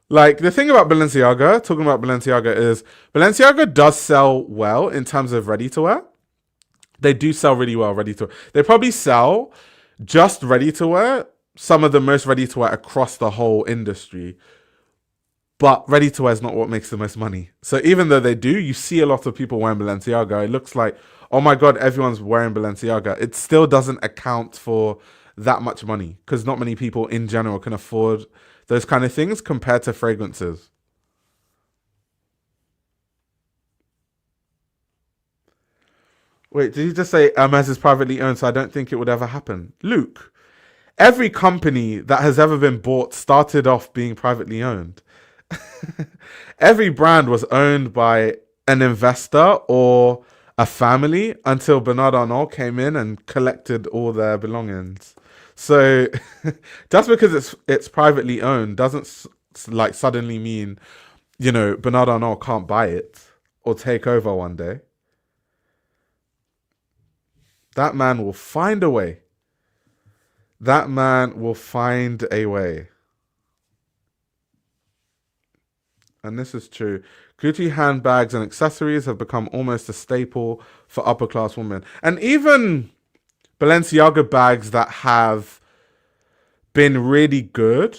Speaker 1: Like the thing about Balenciaga, talking about Balenciaga, is Balenciaga does sell well in terms of ready to wear. They do sell really well ready to wear. They probably sell just ready to wear, some of the most ready to wear across the whole industry. But ready to wear is not what makes the most money. So even though they do, you see a lot of people wearing Balenciaga. It looks like, oh my God, everyone's wearing Balenciaga. It still doesn't account for that much money because not many people in general can afford those kind of things compared to fragrances. Wait, did you just say Hermes is privately owned? So I don't think it would ever happen. Luke, every company that has ever been bought started off being privately owned. Every brand was owned by an investor or a family until Bernard Arnault came in and collected all their belongings. So just because it's privately owned doesn't like suddenly mean, you know, Bernard Arnault can't buy it or take over one day. That man will find a way. That man will find a way. And this is true. Gucci handbags and accessories have become almost a staple for upper class women. And even Balenciaga bags that have been really good,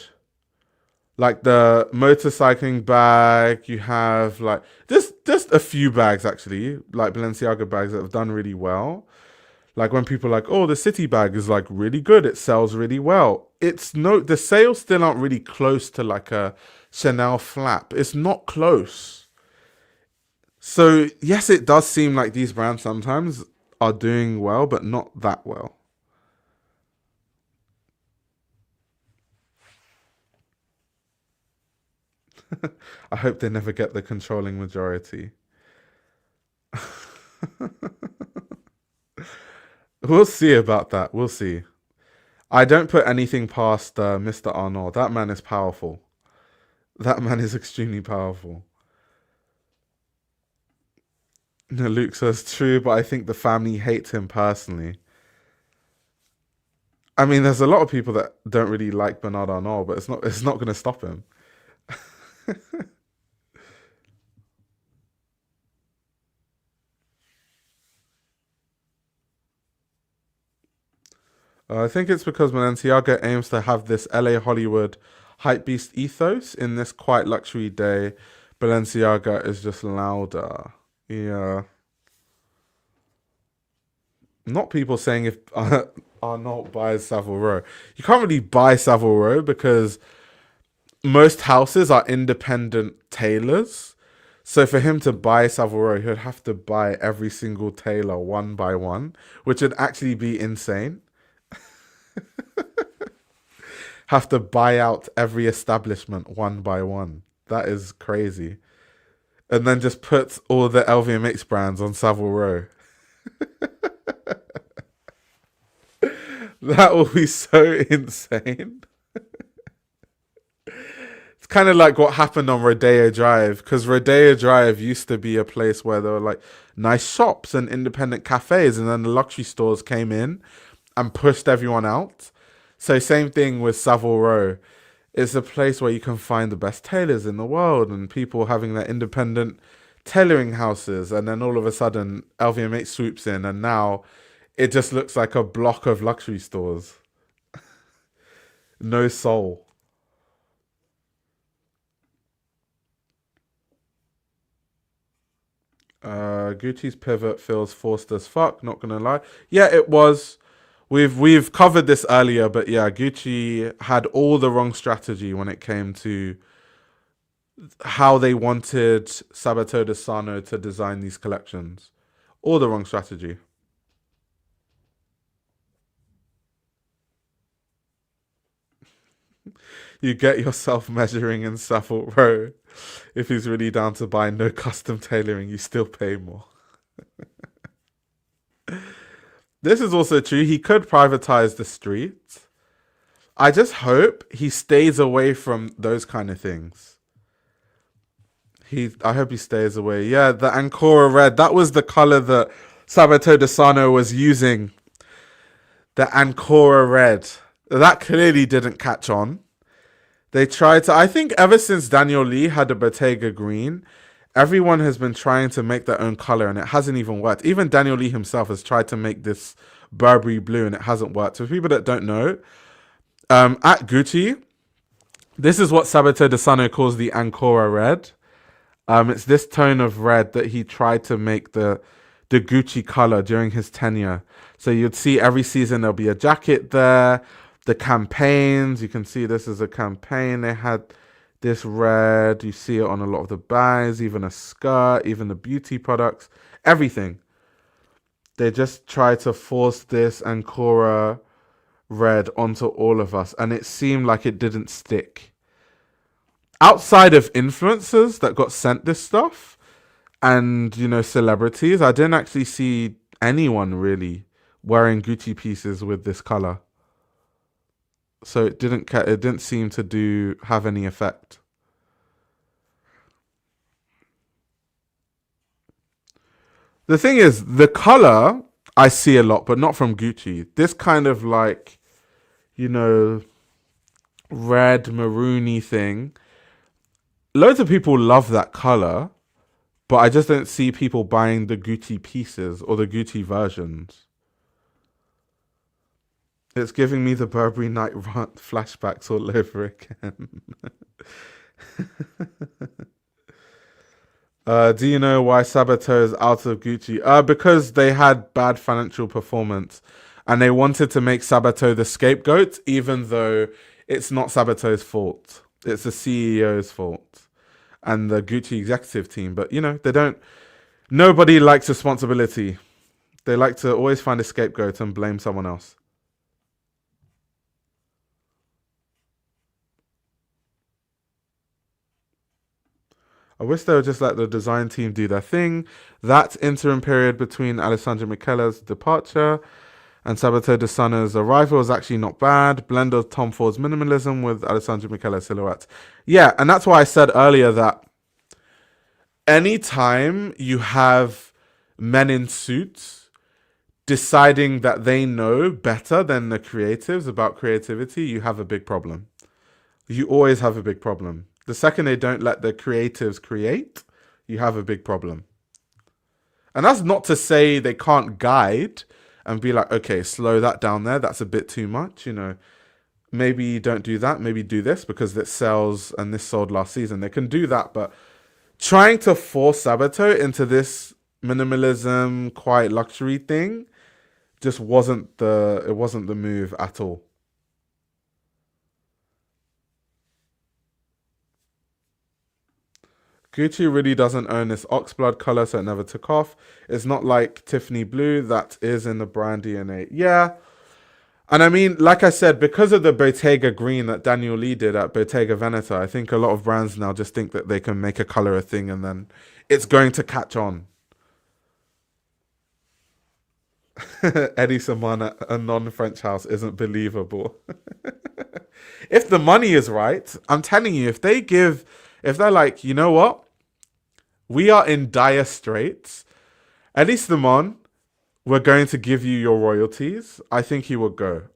Speaker 1: like the motorcycling bag, you have like just a few bags actually, like Balenciaga bags that have done really well. Like when people are like, oh, the city bag is like really good, it sells really well. The sales still aren't really close to like a Chanel flap. It's not close. So yes, it does seem like these brands sometimes are doing well, but not that well. I hope they never get the controlling majority. We'll see about that. We'll see. I don't put anything past Mr. Arnault. That man is powerful. That man is extremely powerful. No, Luke says true, but I think the family hates him personally. I mean, there's a lot of people that don't really like Bernard Arnault, but it's not going to stop him. I think it's because Balenciaga aims to have this LA Hollywood hype beast ethos in this quite luxury day. Balenciaga is just louder. Yeah. Not people saying if Arnault buys Savile Row. You can't really buy Savile Row because most houses are independent tailors. So for him to buy Savile Row, he would have to buy every single tailor one by one, which would actually be insane. Have to buy out every establishment one by one. That is crazy. And then just put all the LVMH brands on Savile Row. That will be so insane. It's kind of like what happened on Rodeo Drive, because Rodeo Drive used to be a place where there were like nice shops and independent cafes, and then the luxury stores came in and pushed everyone out. So same thing with Savile Row. It's a place where you can find the best tailors in the world and people having their independent tailoring houses, and then all of a sudden LVMH swoops in, and now it just looks like a block of luxury stores. No soul. Gucci's pivot feels forced as fuck, not gonna lie. Yeah, it was. We've covered this earlier, but yeah, Gucci had all the wrong strategy when it came to how they wanted Sabato de Sarno to design these collections. All the wrong strategy. You get yourself measuring in Savile Row. If he's really down to buy no custom tailoring, you still pay more. This is also true. He could privatize the street. I just hope he stays away from those kind of things. I hope he stays away. Yeah, the Ancora red. That was the color that Sabato de Sarno was using. The Ancora red. That clearly didn't catch on. They tried to. I think ever since Daniel Lee had a Bottega green, everyone has been trying to make their own color, and it hasn't even worked. Even Daniel Lee himself has tried to make this Burberry blue, and it hasn't worked. So for people that don't know, at Gucci, this is what Sabato de Sarno calls the Ancora red. It's this tone of red that he tried to make the Gucci color during his tenure. So you'd see every season there'll be a jacket there. The campaigns, you can see this is a campaign. They had this red. You see it on a lot of the bags, even a skirt, even the beauty products, everything. They just try to force this Ancora red onto all of us, and it seemed like it didn't stick. Outside of influencers that got sent this stuff and, celebrities, I didn't actually see anyone really wearing Gucci pieces with this color. So it didn't seem to have any effect. The thing is, the color I see a lot, but not from Gucci. This kind of like, red maroony thing. Loads of people love that color, but I just don't see people buying the Gucci pieces or the Gucci versions. It's giving me the Burberry Night Run flashbacks all over again. Do you know why Sabato is out of Gucci? Because they had bad financial performance and they wanted to make Sabato the scapegoat, even though it's not Sabato's fault. It's the CEO's fault and the Gucci executive team. But, they don't... Nobody likes responsibility. They like to always find a scapegoat and blame someone else. I wish they would just let the design team do their thing. That interim period between Alessandro Michele's departure and Sabato de Sarno's arrival was actually not bad. Blend of Tom Ford's minimalism with Alessandro Michele's silhouettes. Yeah, and that's why I said earlier that anytime you have men in suits, deciding that they know better than the creatives about creativity, you have a big problem. You always have a big problem. The second they don't let the creatives create, you have a big problem. And that's not to say they can't guide and be like, okay, slow that down there. That's a bit too much, you know. Maybe don't do that. Maybe do this because it sells and this sold last season. They can do that, but trying to force Sabato into this minimalism, quiet luxury thing just wasn't the move at all. Gucci really doesn't own this oxblood color, so it never took off. It's not like Tiffany blue that is in the brand DNA. Yeah. And I mean, like I said, because of the Bottega green that Daniel Lee did at Bottega Veneta, I think a lot of brands now just think that they can make a color a thing and then it's going to catch on. Eddie Saman at a non-French house isn't believable. If the money is right, I'm telling you, if they're like, you know what? We are in dire straits. Eddie Saman, we're going to give you your royalties. I think he would go.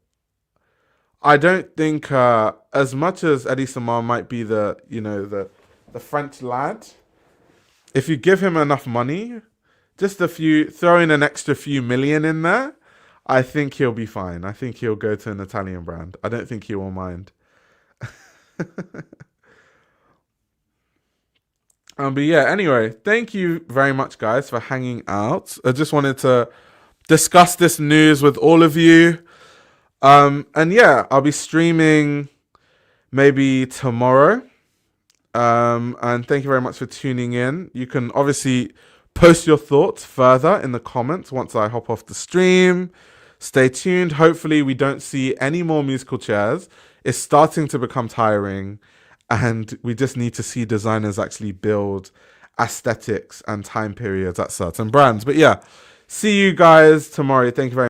Speaker 1: I don't think, as much as Eddie Saman might be the French lad, if you give him enough money, throw in an extra few million in there, I think he'll be fine. I think he'll go to an Italian brand. I don't think he will mind. But yeah, anyway, thank you very much, guys, for hanging out. I just wanted to discuss this news with all of you. And yeah, I'll be streaming maybe tomorrow. And thank you very much for tuning in. You can obviously post your thoughts further in the comments once I hop off the stream. Stay tuned. Hopefully we don't see any more musical chairs. It's starting to become tiring. And we just need to see designers actually build aesthetics and time periods at certain brands. But yeah, see you guys tomorrow. Thank you very much.